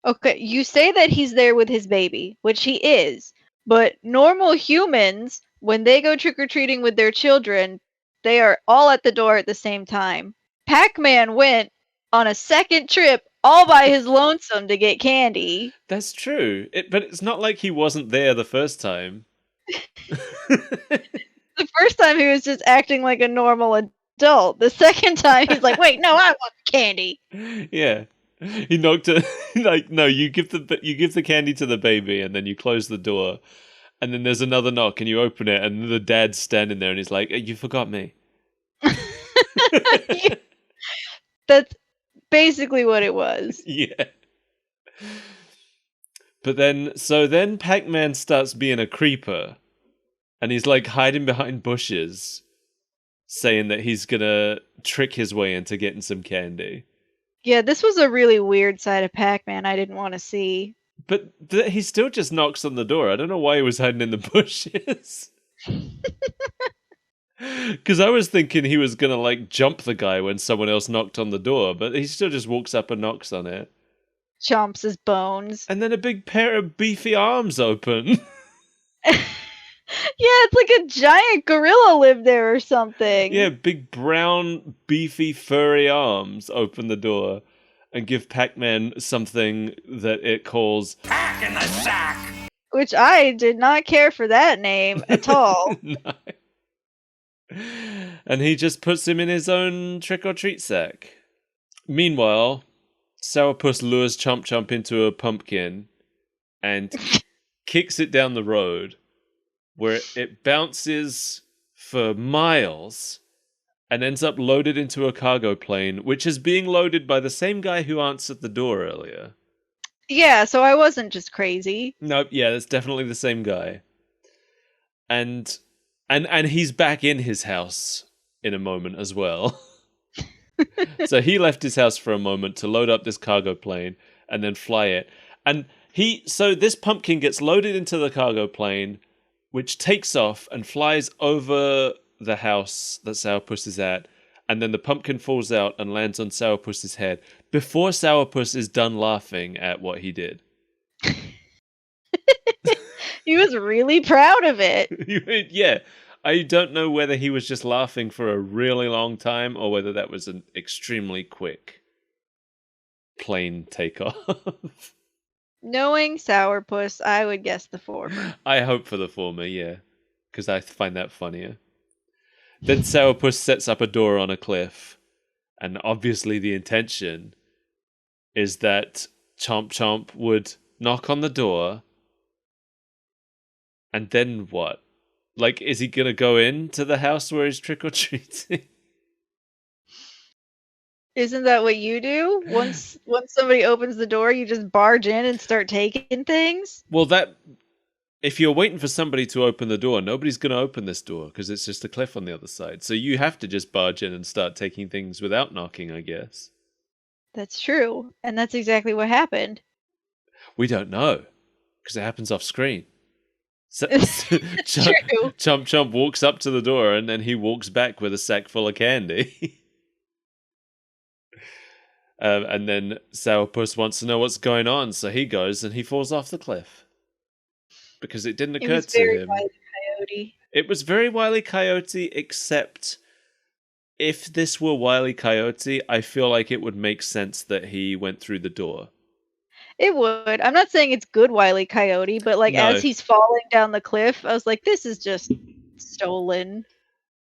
Okay, you say that he's there with his baby, which he is, but normal humans, when they go trick-or-treating with their children, they are all at the door at the same time. Pac-Man went on a second trip all by his lonesome to get candy. That's true. But it's not like he wasn't there the first time. The first time he was just acting like a normal adult. The second time he's like, wait, no, I want candy. Yeah. He knocked it like, no, you give the candy to the baby and then you close the door. And then there's another knock and you open it and the dad's standing there and he's like, you forgot me. That's basically what it was. Yeah. But then Pac-Man starts being a creeper and he's like hiding behind bushes saying that he's gonna trick his way into getting some candy. Yeah, this was a really weird side of Pac-Man I didn't want to see. But he still just knocks on the door. I don't know why he was hiding in the bushes. Because I was thinking he was gonna like jump the guy when someone else knocked on the door, but he still just walks up and knocks on it. Chomps his bones. And then a big pair of beefy arms open. Yeah, it's like a giant gorilla lived there or something. Yeah, big brown, beefy, furry arms open the door and give Pac-Man something that it calls Pack in the sack! Which I did not care for that name at all. No. And he just puts him in his own trick-or-treat sack. Meanwhile, Sourpuss lures Chomp Chomp into a pumpkin and kicks it down the road, where it bounces for miles and ends up loaded into a cargo plane, which is being loaded by the same guy who answered the door earlier. Yeah, so I wasn't just crazy. Nope, yeah, that's definitely the same guy. And he's back in his house in a moment as well. So he left his house for a moment to load up this cargo plane and then fly it. And so this pumpkin gets loaded into the cargo plane, which takes off and flies over the house that Sourpuss is at. And then the pumpkin falls out and lands on Sourpuss's head before Sourpuss is done laughing at what he did. He was really proud of it. Yeah. I don't know whether he was just laughing for a really long time or whether that was an extremely quick plane takeoff. Knowing Sourpuss, I would guess the former. I hope for the former, yeah. Because I find that funnier. Then Sourpuss sets up a door on a cliff. And obviously the intention is that Chomp Chomp would knock on the door. And then what? Like, is he going to go into the house where he's trick-or-treating? Isn't that what you do? Once somebody opens the door, you just barge in and start taking things? Well, if you're waiting for somebody to open the door, nobody's going to open this door because it's just a cliff on the other side. So you have to just barge in and start taking things without knocking, I guess. That's true. And that's exactly what happened. We don't know because it happens off screen. So, True. Chomp Chomp walks up to the door and then he walks back with a sack full of candy. And then Sourpuss wants to know what's going on, so he goes and he falls off the cliff. Because it didn't occur to him. Wile E. Coyote. It was very Wile E. Coyote, except if this were Wile E. Coyote, I feel like it would make sense that he went through the door. It would. I'm not saying it's good Wile E. Coyote, but like No. as he's falling down the cliff, I was like, this is just stolen.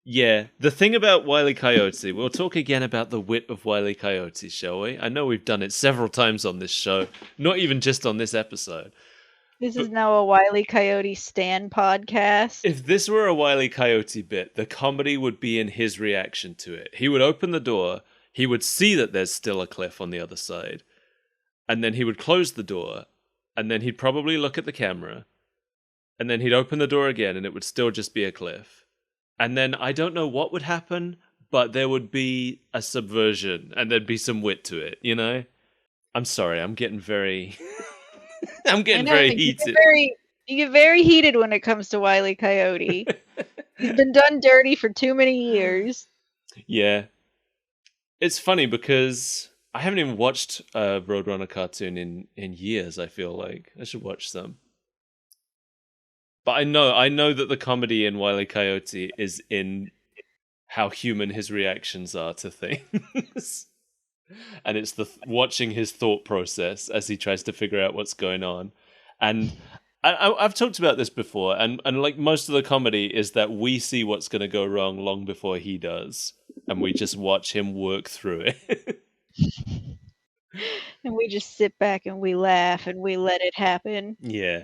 Yeah, the thing about Wile E. Coyote, we'll talk again about the wit of Wile E. Coyote, shall we? I know we've done it several times on this show, not even just on this episode. This is now a Wile E. Coyote stan podcast. If this were a Wile E. Coyote bit, the comedy would be in his reaction to it. He would open the door, he would see that there's still a cliff on the other side, and then he would close the door, and then he'd probably look at the camera, and then he'd open the door again, and it would still just be a cliff. And then I don't know what would happen, but there would be a subversion, and there'd be some wit to it, you know? I'm sorry, I'm getting very... I'm getting very heated. You get very heated when it comes to Wile E. Coyote. He's been done dirty for too many years. Yeah. It's funny because I haven't even watched a Roadrunner cartoon in years, I feel like. I should watch some. But I know that the comedy in Wile E. Coyote is in how human his reactions are to things. And it's watching his thought process as he tries to figure out what's going on. And I've talked about this before, and like most of the comedy is that we see what's going to go wrong long before he does, and we just watch him work through it. And we just sit back and we laugh and we let it happen. Yeah.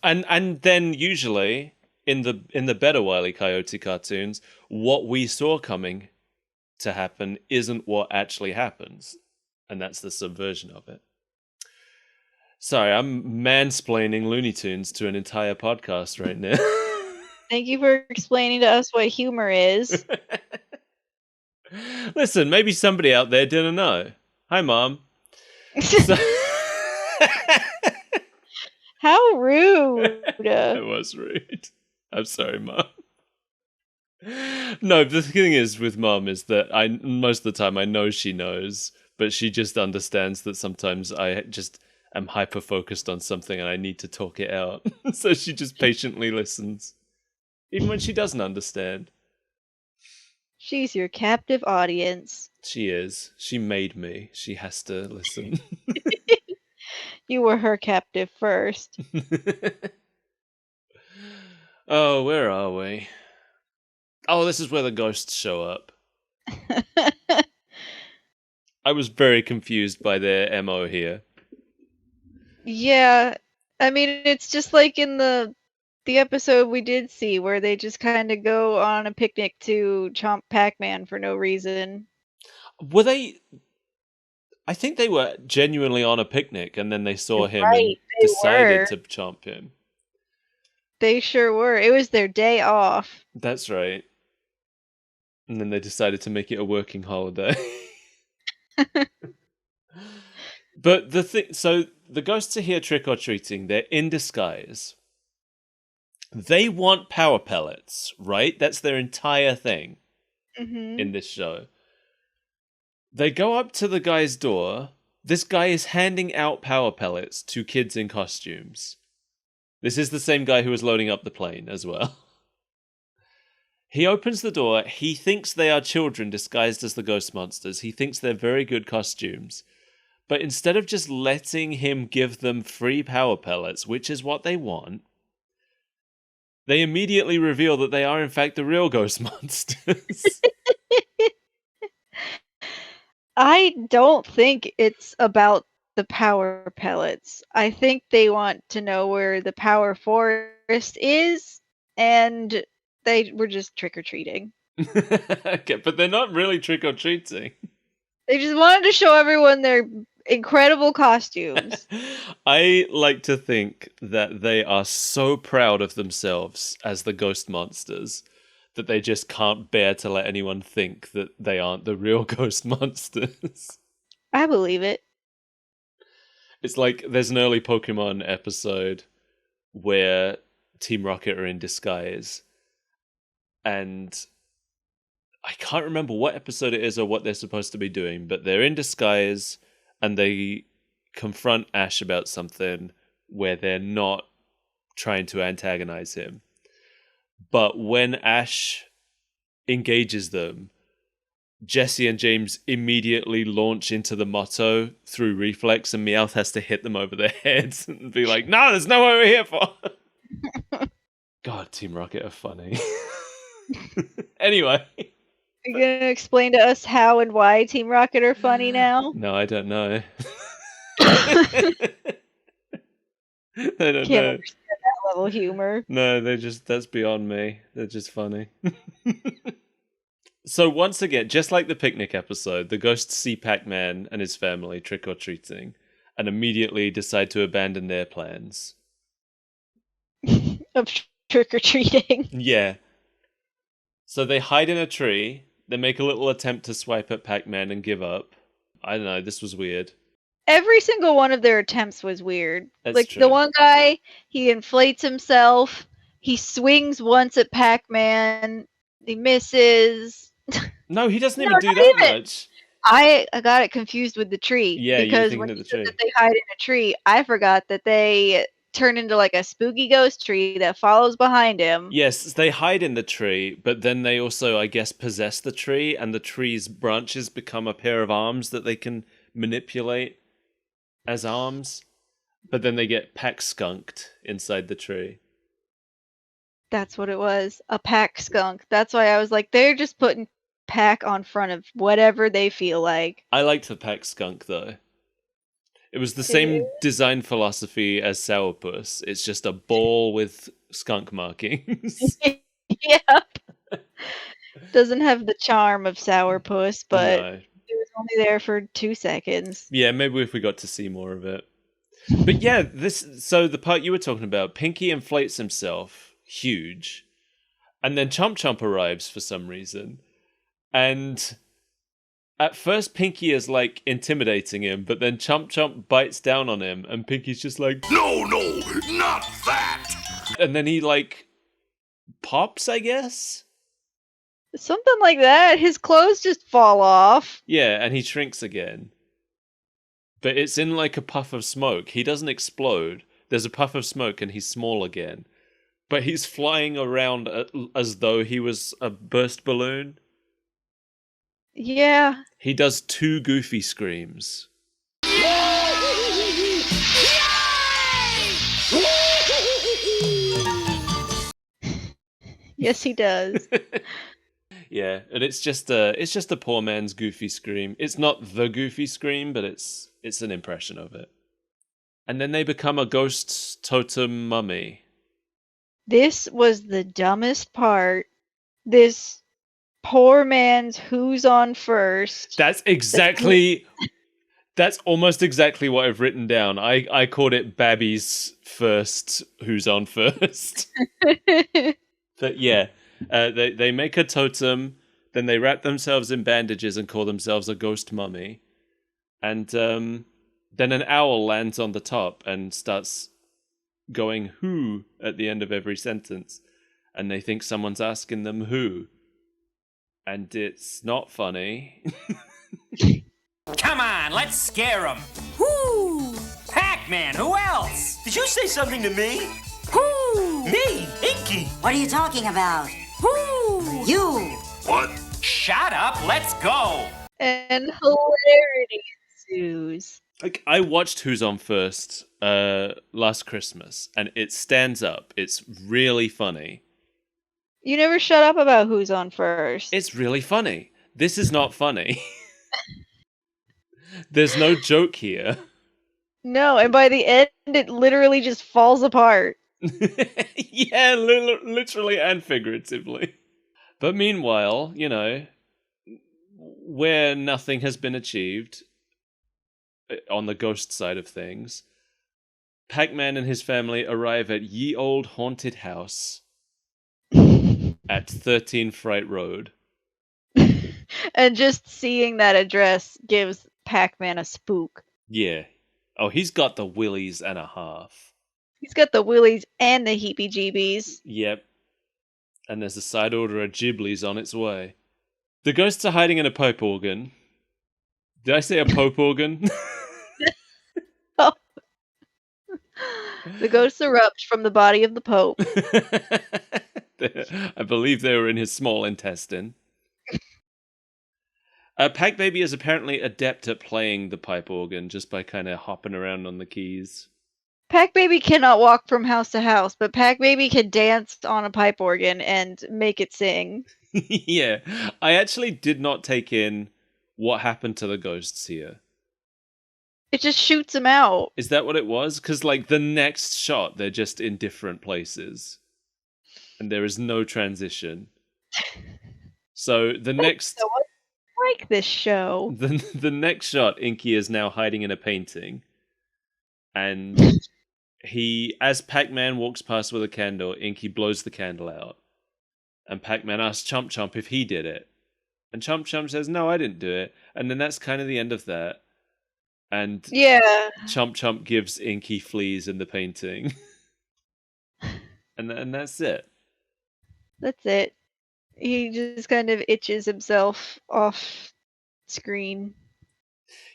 And then usually in the better Wile E. Coyote cartoons, what we saw coming to happen isn't what actually happens, and that's the subversion of it. Sorry, I'm mansplaining Looney Tunes to an entire podcast right now. Thank you for explaining to us what humor is. Listen, maybe somebody out there didn't know. Hi, Mom. So- How rude. It was rude. I'm sorry, Mom. No, the thing is with Mom is that most of the time I know she knows, but she just understands that sometimes I just am hyper focused on something and I need to talk it out. So she just patiently listens, even when she doesn't understand. She's your captive audience. She is. She made me. She has to listen. You were her captive first. Oh, where are we? Oh, this is where the ghosts show up. I was very confused by their MO here. Yeah, I mean, it's just like in the the episode we did see where they just kind of go on a picnic to chomp Pac-Man for no reason. Were they? I think they were genuinely on a picnic, and then they saw him and Right, they decided were. to chomp him. They sure were. It was their day off. That's right. And then they decided to make it a working holiday. But the thing, so the ghosts are here trick or treating. They're in disguise. They want power pellets, right? That's their entire thing Hmm. in this show. They go up to the guy's door. This guy is handing out power pellets to kids in costumes. This is the same guy who was loading up the plane as well. He opens the door. He thinks they are children disguised as the ghost monsters. He thinks they're very good costumes. But instead of just letting him give them free power pellets, which is what they want, they immediately reveal that they are in fact the real ghost monsters. I don't think it's about the power pellets. I think they want to know where the power forest is, and they were just trick-or-treating. Okay, but they're not really trick-or-treating. They just wanted to show everyone their incredible costumes. I like to think that they are so proud of themselves as the ghost monsters that they just can't bear to let anyone think that they aren't the real ghost monsters. I believe it. It's like there's an early Pokemon episode where Team Rocket are in disguise, and I can't remember what episode it is or what they're supposed to be doing, but they're in disguise and they confront Ash about something where they're not trying to antagonize him. But when Ash engages them, Jesse and James immediately launch into the motto through reflex, and Meowth has to hit them over their heads and be like, no, there's no what we're here for. God, Team Rocket are funny. Anyway. You're gonna explain to us how and why Team Rocket are funny now? No, I don't know. I don't Can't know. understand that level of humor. No, that's beyond me. They're just funny. So once again, just like the picnic episode, the ghosts see Pac-Man and his family trick-or-treating and immediately decide to abandon their plans. Of trick-or-treating. Yeah. So they hide in a tree. They make a little attempt to swipe at Pac-Man and give up. I don't know, this was weird. Every single one of their attempts was weird. That's like true. the one guy, he inflates himself. He swings once at Pac-Man. He misses. No, he doesn't No, even do not that even. much. I got it confused with the tree. Yeah, you were because thinking when of you the said tree. that they hide in a tree, I forgot that they turn into like a spooky ghost tree that follows behind him. Yes, they hide in the tree, but then they also, I guess, possess the tree, and the tree's branches become a pair of arms that they can manipulate as arms. But then they get pack-skunked inside the tree. That's what it was. A pack skunk. That's why I was like, they're just putting pack on front of whatever they feel like. I liked the pack-skunk, though. It was the same design philosophy as Sourpuss. It's just a ball with skunk markings. Yeah. Doesn't have the charm of Sourpuss, but No. it was only there for 2 seconds. Yeah, maybe if we got to see more of it. But yeah, so the part you were talking about, Pinky inflates himself, huge, and then Chomp Chomp arrives for some reason. And at first Pinky is like intimidating him, but then Chomp Chomp bites down on him, and Pinky's just like, No, not that! and then he like pops, I guess? Something like that. His clothes just fall off. Yeah, and he shrinks again. But it's in like a puff of smoke. He doesn't explode. There's a puff of smoke and he's small again. But he's flying around as though he was a burst balloon. Yeah. He does 2 goofy screams. Yes, he does. Yeah, and it's just a poor man's goofy scream. It's not the goofy scream, but it's an impression of it. And then they become a ghost totem mummy. This was the dumbest part. This poor man's who's on first. That's almost exactly what I've written down. I called it Babby's first who's on first. But yeah, they make a totem, then they wrap themselves in bandages and call themselves a ghost mummy. And then an owl lands on the top and starts going who at the end of every sentence. And they think someone's asking them who. And it's not funny. Come on, let's scare him. Whoo! Pac-Man, who else? Did you say something to me? Whoo! Me, Inky. What are you talking about? Whoo! You! What? Shut up, let's go. And hilarity ensues. Like, I watched Who's On First last Christmas, and it stands up. It's really funny. You never shut up about who's on first. It's really funny. This is not funny. There's no joke here. No, and by the end, it literally just falls apart. Yeah, literally and figuratively. But meanwhile, you know, where nothing has been achieved on the ghost side of things, Pac-Man and his family arrive at Ye Old Haunted House at 13 Fright Road. And just seeing that address gives Pac-Man a spook. Yeah. Oh, he's got the willies and a half. He's got the willies and the heebie-jeebies. Yep. And there's a side order of Ghiblies on its way. The ghosts are hiding in a pipe organ. Did I say a pope organ? Oh. The ghosts erupt from the body of the Pope. I believe they were in his small intestine. Pac Baby is apparently adept at playing the pipe organ just by kind of hopping around on the keys. Pac Baby cannot walk from house to house, but Pac Baby can dance on a pipe organ and make it sing. Yeah, I actually did not take in what happened to the ghosts here. It just shoots him out. Is that what it was? Because, like, the next shot, they're just in different places. And there is no transition. So the next... So I like this show. The next shot, Inky is now hiding in a painting. And as Pac-Man walks past with a candle, Inky blows the candle out. And Pac-Man asks Chomp Chomp if he did it. And Chomp Chomp says, no, I didn't do it. And then that's kind of the end of that. And Yeah. Chomp Chomp gives Inky fleas in the painting. and that's it. That's it. He just kind of itches himself off screen.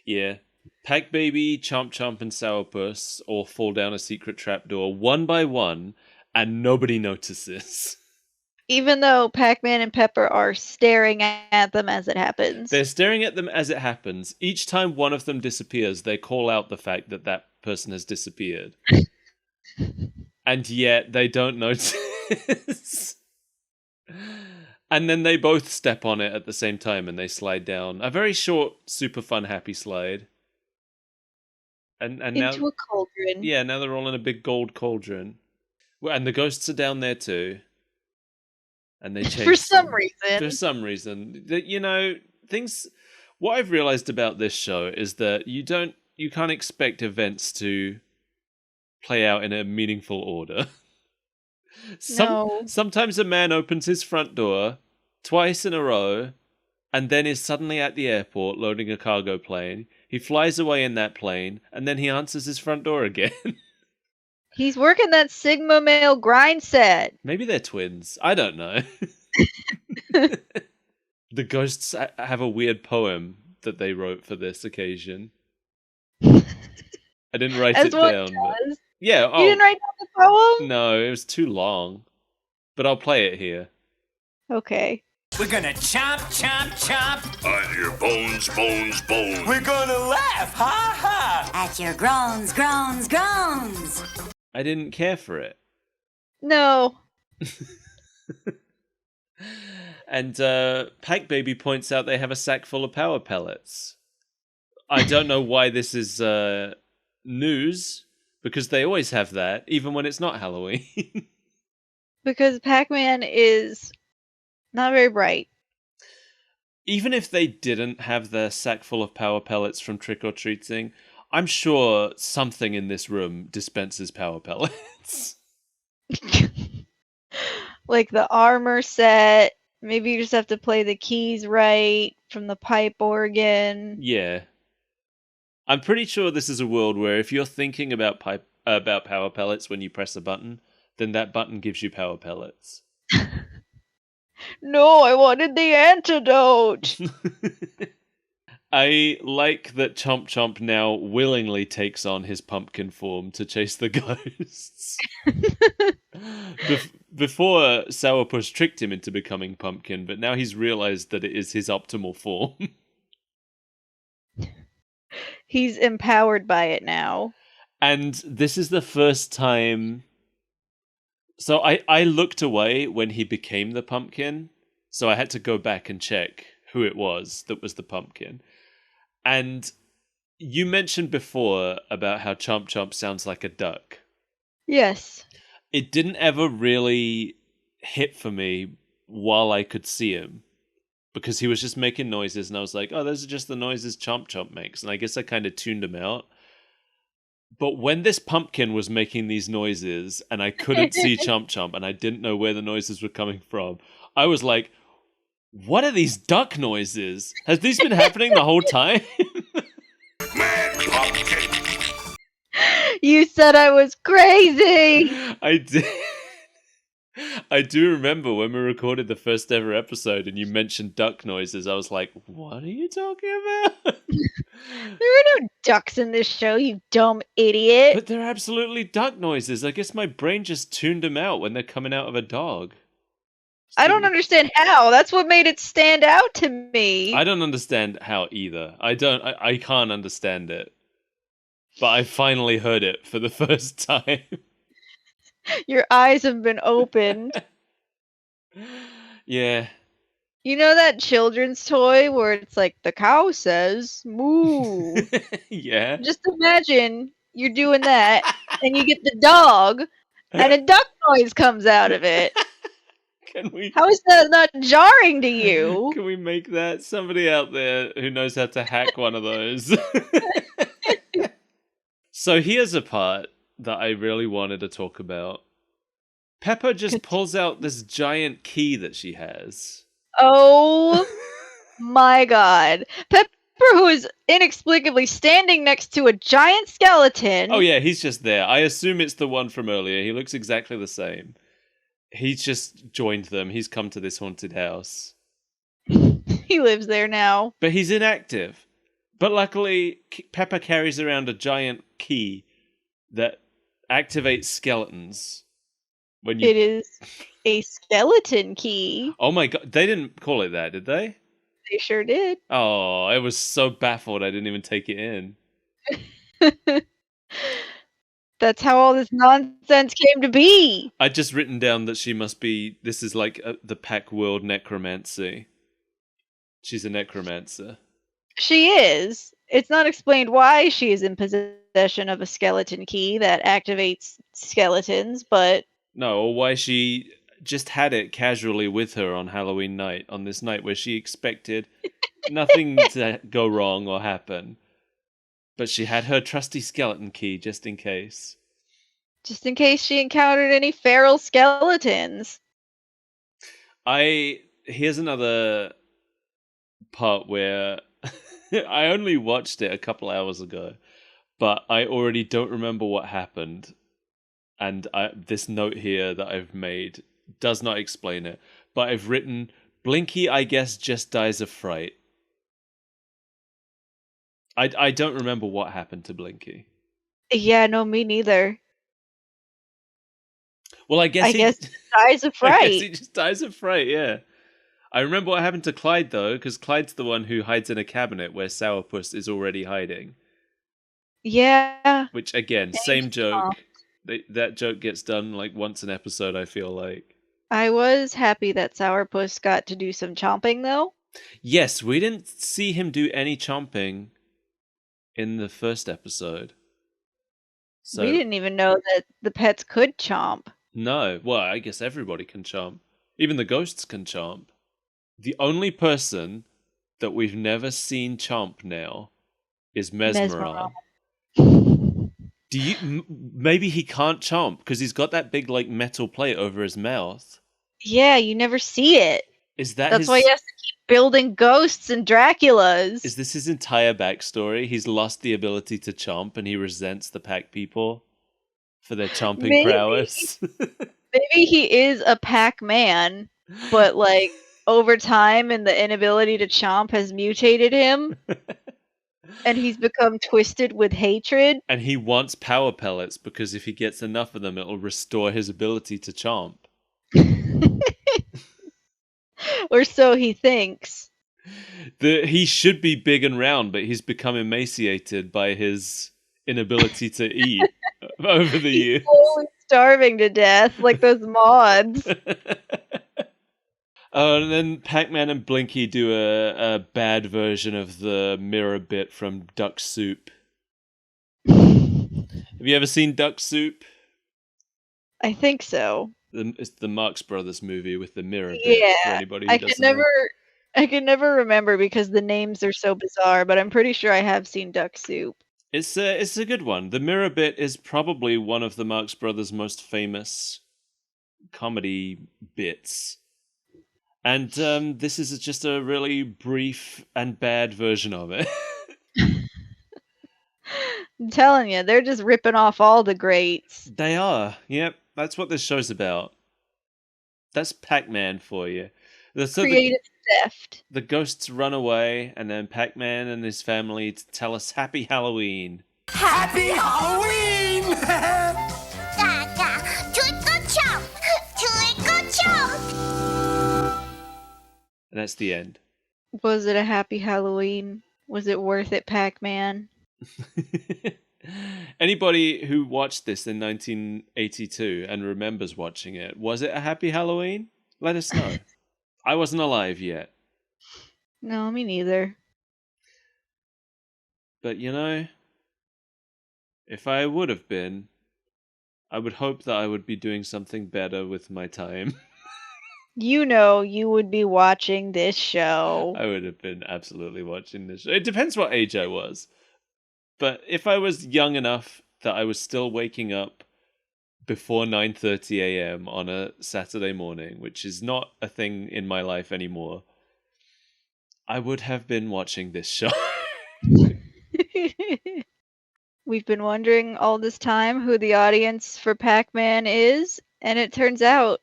Yeah. Pac Baby, Chomp Chomp, and Sourpuss all fall down a secret trapdoor one by one, and nobody notices. Even though Pac-Man and Pepper are staring at them as it happens. They're staring at them as it happens. Each time one of them disappears, they call out the fact that that person has disappeared. And yet they don't notice. And then they both step on it at the same time and they slide down. A very short, super fun, happy slide. And now, into a cauldron. yeah, now they're all in a big gold cauldron. Well, and the ghosts are down there too. And they chase For some them. reason. For some reason. You know, things... What I've realized about this show is that you can't expect events to play out in a meaningful order. No. Sometimes a man opens his front door twice in a row and then is suddenly at the airport loading a cargo plane. He flies away in that plane and then he answers his front door again. He's working that Sigma male grind set. Maybe they're twins. I don't know. The ghosts have a weird poem that they wrote for this occasion. I didn't write it down. But... Yeah. Oh, you didn't write down the poem? No, it was too long. But I'll play it here. Okay. We're gonna chomp, chomp, chomp. I hear bones, bones, bones. We're gonna laugh, ha ha. At your groans, groans, groans. I didn't care for it. No. And Pac Baby points out they have a sack full of power pellets. I don't know why this is news, because they always have that, even when it's not Halloween. Because Pac-Man is not very bright. Even if they didn't have their sack full of power pellets from trick-or-treating, I'm sure something in this room dispenses power pellets. Like the armor set. Maybe you just have to play the keys right from the pipe organ. Yeah. I'm pretty sure this is a world where if you're thinking about power pellets when you press a button, then that button gives you power pellets. No, I wanted the antidote. I like that Chomp Chomp now willingly takes on his pumpkin form to chase the ghosts. Before, Sourpuss tricked him into becoming pumpkin, but now he's realized that it is his optimal form. He's empowered by it now. And this is the first time... So I looked away when he became the pumpkin, so I had to go back and check who it was that was the pumpkin. And you mentioned before about how Chomp Chomp sounds like a duck. Yes. It didn't ever really hit for me while I could see him, because he was just making noises, and I was like, oh, those are just the noises Chomp Chomp makes. And I guess I kind of tuned him out. But when this pumpkin was making these noises and I couldn't see Chomp Chomp and I didn't know where the noises were coming from, I was like, what are these duck noises? Has these been happening the whole time? You said I was crazy. I did. I do remember when we recorded the first ever episode and you mentioned duck noises, I was like, what are you talking about? There were no ducks in this show, you dumb idiot. But they're absolutely duck noises. I guess my brain just tuned them out when they're coming out of a dog. I don't understand how. That's what made it stand out to me. I don't understand how either. I can't understand it. But I finally heard it for the first time. Your eyes have been opened. Yeah. You know that children's toy where it's like, the cow says, moo. Yeah. Just imagine you're doing that, and you get the dog, and a duck noise comes out of it. Can we? How is that not jarring to you? Can we make that? Somebody out there who knows how to hack one of those. So here's a part that I really wanted to talk about. Pepper just pulls out this giant key that she has. Oh my god. Pepper, who is inexplicably standing next to a giant skeleton. Oh yeah, he's just there. I assume it's the one from earlier. He looks exactly the same. He's just joined them. He's come to this haunted house. He lives there now. But he's inactive. But luckily, Pepper carries around a giant key that activates skeletons. When you... It is a skeleton key. Oh my god, they didn't call it that, did they? They sure did. Oh, I was so baffled I didn't even take it in. That's how all this nonsense came to be. I'd just written down that she must be... This is like the Pac World necromancy. She's a necromancer. She is. It's not explained why she is in possession of a skeleton key that activates skeletons, but... No, or why she just had it casually with her on Halloween night, on this night where she expected nothing to go wrong or happen. But she had her trusty skeleton key just in case. Just in case she encountered any feral skeletons. Here's another part where I only watched it a couple hours ago, but I already don't remember what happened. And this note here that I've made does not explain it. But I've written, Blinky, I guess, just dies of fright. I don't remember what happened to Blinky. Yeah, no, me neither. Well, I guess he dies of I guess fright. he just dies of fright, yeah. I remember what happened to Clyde, though, because Clyde's the one who hides in a cabinet where Sourpuss is already hiding. Yeah. Which, again, same joke. That joke gets done like once an episode, I feel like. I was happy that Sourpuss got to do some chomping, though. Yes, we didn't see him do any chomping in the first episode. So we didn't even know that the pets could chomp. No. Well, I guess everybody can chomp. Even the ghosts can chomp. The only person that we've never seen chomp now is Mesmeron. Do you maybe he can't chomp because he's got that big like metal plate over his mouth? Yeah, you never see it. Is that That's why he has to keep building ghosts and Draculas. Is this his entire backstory? He's lost the ability to chomp and he resents the pack people for their chomping Maybe. prowess. Maybe he is a Pac-Man, but like over time and the inability to chomp has mutated him and he's become twisted with hatred. And he wants power pellets because if he gets enough of them, it'll restore his ability to chomp. Or so he thinks. He should be big and round, but he's become emaciated by his inability to eat over the years. Slowly starving to death like those moths. Oh, and then Pac-Man and Blinky do a bad version of the mirror bit from Duck Soup. Have you ever seen Duck Soup? I think so. It's the Marx Brothers movie with the mirror bit. Yeah, For anybody who doesn't know. I can never remember because the names are so bizarre, but I'm pretty sure I have seen Duck Soup. It's a good one. The mirror bit is probably one of the Marx Brothers' most famous comedy bits. And this is just a really brief and bad version of it. I'm telling you, they're just ripping off all the greats. They are. Yep. That's what this show's about. That's Pac-Man for you. Creative theft. The ghosts run away, and then Pac-Man and his family tell us Happy Halloween. Happy Halloween! Gaga, twinkle chomp, twinkle chomp. And that's the end. Was it a happy Halloween? Was it worth it, Pac-Man? Anybody who watched this in 1982 and remembers watching it, was it a happy Halloween? Let us know. I wasn't alive yet. No, me neither. But you know, if I would have been, I would hope that I would be doing something better with my time. You know you would be watching this show. I would have been absolutely watching this show. It depends what age I was. But if I was young enough that I was still waking up before 9:30 a.m. on a Saturday morning, which is not a thing in my life anymore, I would have been watching this show. We've been wondering all this time who the audience for Pac-Man is, and it turns out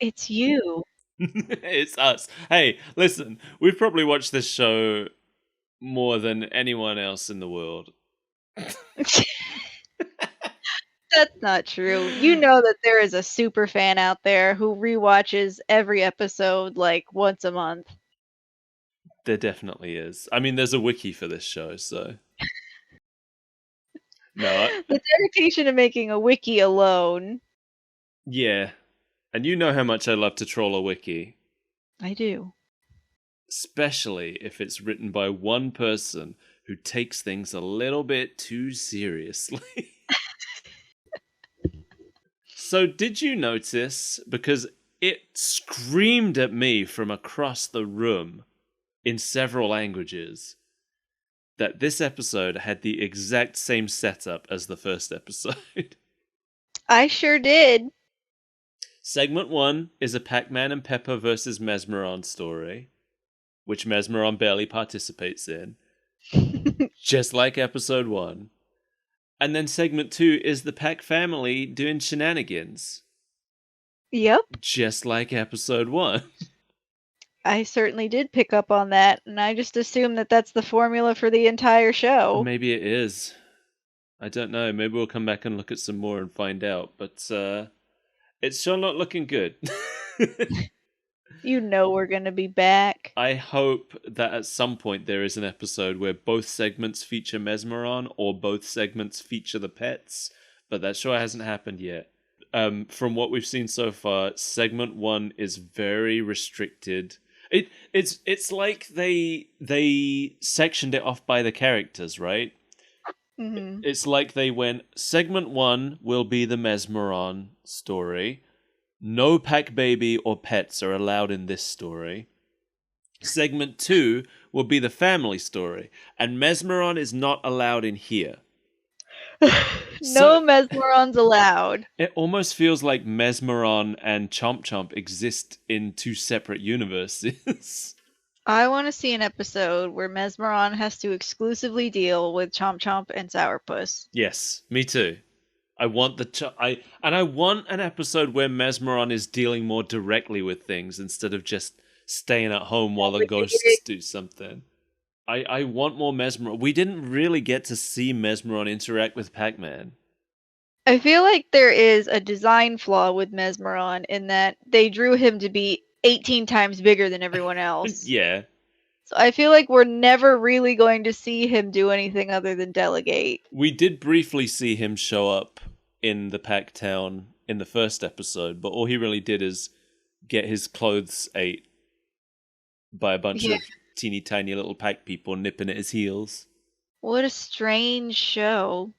it's you. It's us. Hey, listen, we've probably watched this show more than anyone else in the world. That's not true. You know that there is a super fan out there who rewatches every episode like once a month. There definitely is. I mean, there's a wiki for this show, so. No. The dedication to making a wiki alone. Yeah. And you know how much I love to troll a wiki. I do. Especially if it's written by one person who takes things a little bit too seriously. So did you notice, because it screamed at me from across the room in several languages, that this episode had the exact same setup as the first episode? I sure did. Segment 1 is a Pac-Man and Pepper versus Mesmeron story, which Mesmeron barely participates in, just like episode 1. And then segment 2 is the Pac family doing shenanigans, Yep. just like episode 1. I certainly did pick up on that, and I just assume that that's the formula for the entire show. Maybe it is. I don't know. Maybe we'll come back and look at some more and find out. But it's sure not looking good. You know we're going to be back. I hope that at some point there is an episode where both segments feature Mesmeron or both segments feature the pets, but that sure hasn't happened yet. From what we've seen so far, segment 1 is very restricted. It's like they sectioned it off by the characters, right? Mm-hmm. It's like they went, segment 1 will be the Mesmeron story, No Pac Baby or pets are allowed in this story. Segment 2 will be the family story, and Mesmeron is not allowed in here. No Mesmerons allowed. It almost feels like Mesmeron and Chomp Chomp exist in two separate universes. I want to see an episode where Mesmeron has to exclusively deal with Chomp Chomp and Sourpuss. Yes, me too. I want I want an episode where Mesmeron is dealing more directly with things instead of just staying at home while the ghosts do something. I want more Mesmeron. We didn't really get to see Mesmeron interact with Pac-Man. I feel like there is a design flaw with Mesmeron in that they drew him to be 18 times bigger than everyone else. Yeah. So I feel like we're never really going to see him do anything other than delegate. We did briefly see him show up in the Pac Town in the first episode, but all he really did is get his clothes ate by a bunch of teeny tiny little Pac people nipping at his heels. What a strange show.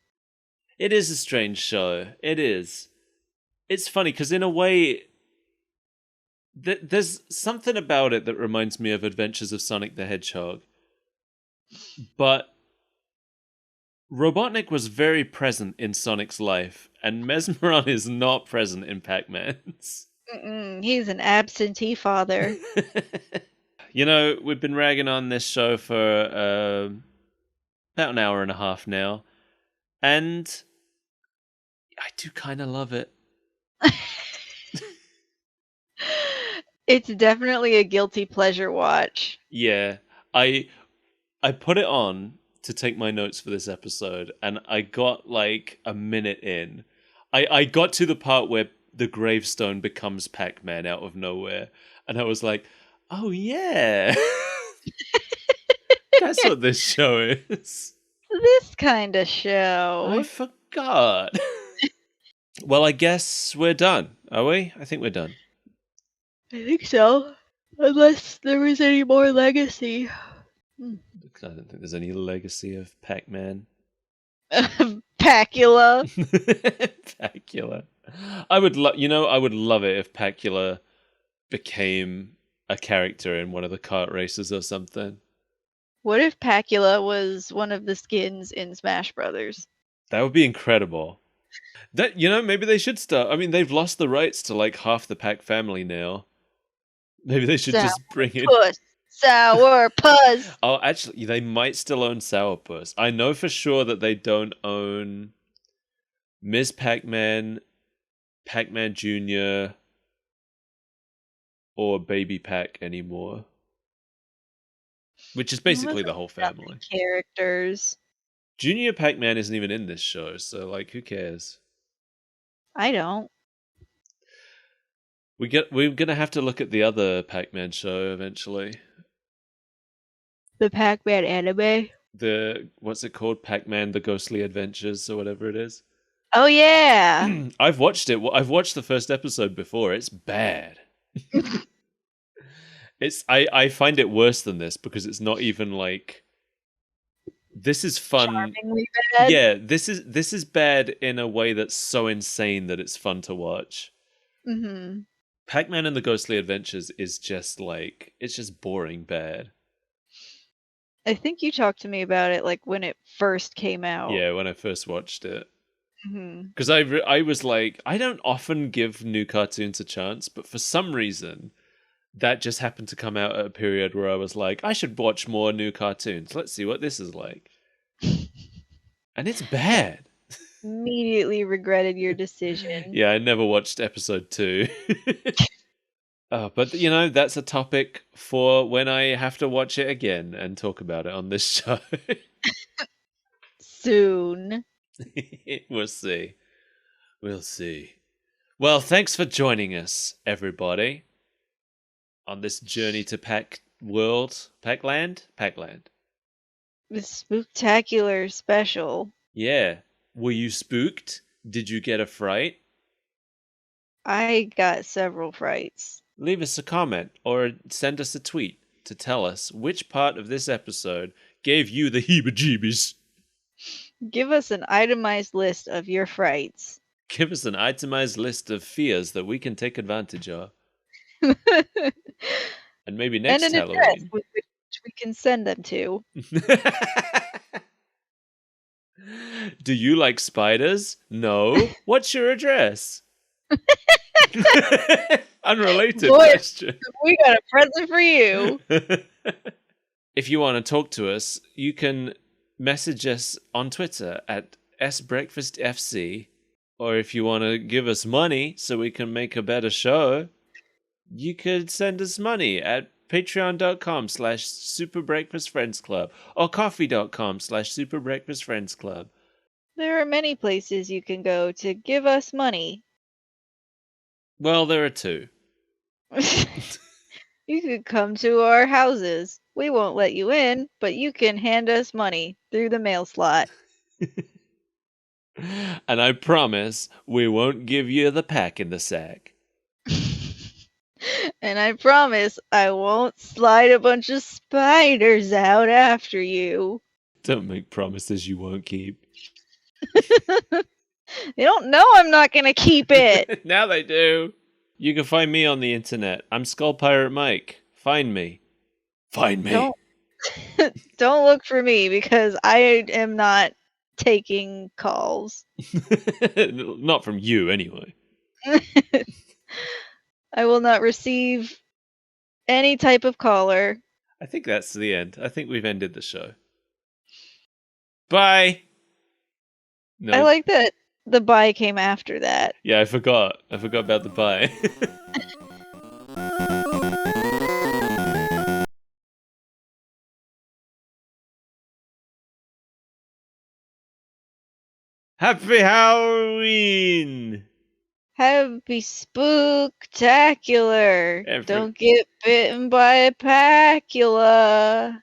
It is a strange show. It is. It's funny because in a way, there's something about it that reminds me of Adventures of Sonic the Hedgehog. But Robotnik was very present in Sonic's life, and Mesmeron is not present in Pac-Man's. He's an absentee father. You know, we've been ragging on this show for about an hour and a half now, and I do kind of love it. It's definitely a guilty pleasure watch. Yeah, I put it on to take my notes for this episode, and I got like a minute in. I got to the part where the gravestone becomes Pac-Man out of nowhere, and I was like, oh yeah, that's what this show is. This kind of show. I forgot. Well, I guess we're done, are we? I think we're done. I think so. Unless there was any more legacy. I don't think there's any legacy of Pac-Man. Pacula. Pacula. I would love it if Pacula became a character in one of the kart races or something. What if Pacula was one of the skins in Smash Brothers? That would be incredible. That maybe they should start. I mean, they've lost the rights to like half the Pac family now. Maybe they should just bring in Sourpuss. Oh, actually, they might still own Sourpuss. I know for sure that they don't own Ms. Pac-Man, Pac-Man Jr., or Baby Pac anymore. Which is basically the whole family. Characters. Junior Pac-Man isn't even in this show, so like, who cares? I don't. We're gonna have to look at the other Pac-Man show eventually. The Pac-Man anime? What's it called? Pac-Man: The Ghostly Adventures or whatever it is. Oh yeah. I've watched it. I've watched the first episode before. It's bad. I find it worse than this because it's not even like this is fun. Charmingly bad. Yeah, this is bad in a way that's so insane that it's fun to watch. Mm-hmm. Pac-Man and the Ghostly Adventures is just like it's just boring bad. I think you talked to me about it like when it first came out. Yeah, when I first watched it. Mm-hmm. Because I was like, I don't often give new cartoons a chance, but for some reason, that just happened to come out at a period where I was like, I should watch more new cartoons. Let's see what this is like. And it's bad. Immediately regretted your decision. Yeah, I never watched episode 2. But that's a topic for when I have to watch it again and talk about it on this show. Soon. We'll see. We'll see. Well, thanks for joining us, everybody, on this journey to Pac-World. Pac-Land? Pac-Land. The Spooktacular special. Yeah. Were you spooked? Did you get a fright? I got several frights. Leave us a comment or send us a tweet to tell us which part of this episode gave you the heebie-jeebies. Give us an itemized list of your frights. Give us an itemized list of fears that we can take advantage of. And maybe And next an address Halloween. which we can send them to. Do you like spiders? No. What's your address? Unrelated Boy, question. we got a present for you. If you want to talk to us, you can message us on Twitter at sbreakfastfc. Or if you want to give us money so we can make a better show, you could send us money at patreon.com/superbreakfastfriendsclub or coffee.com/superbreakfastfriendsclub. There are many places you can go to give us money. Well, there are two. You could come to our houses. We won't let you in, but you can hand us money through the mail slot. And I promise we won't give you the pack in the sack. And I promise I won't slide a bunch of spiders out after you. Don't make promises you won't keep. They don't know I'm not going to keep it. Now they do. You can find me on the internet. I'm Skull Pirate Mike. Find me. Find me. Don't look for me because I am not taking calls. Not from you, anyway. I will not receive any type of caller. I think that's the end. I think we've ended the show. Bye. No. I like that the bye came after that. Yeah, I forgot. I forgot about the bye. Happy Halloween! Happy spooktacular. Every- Don't get bitten by a pacula.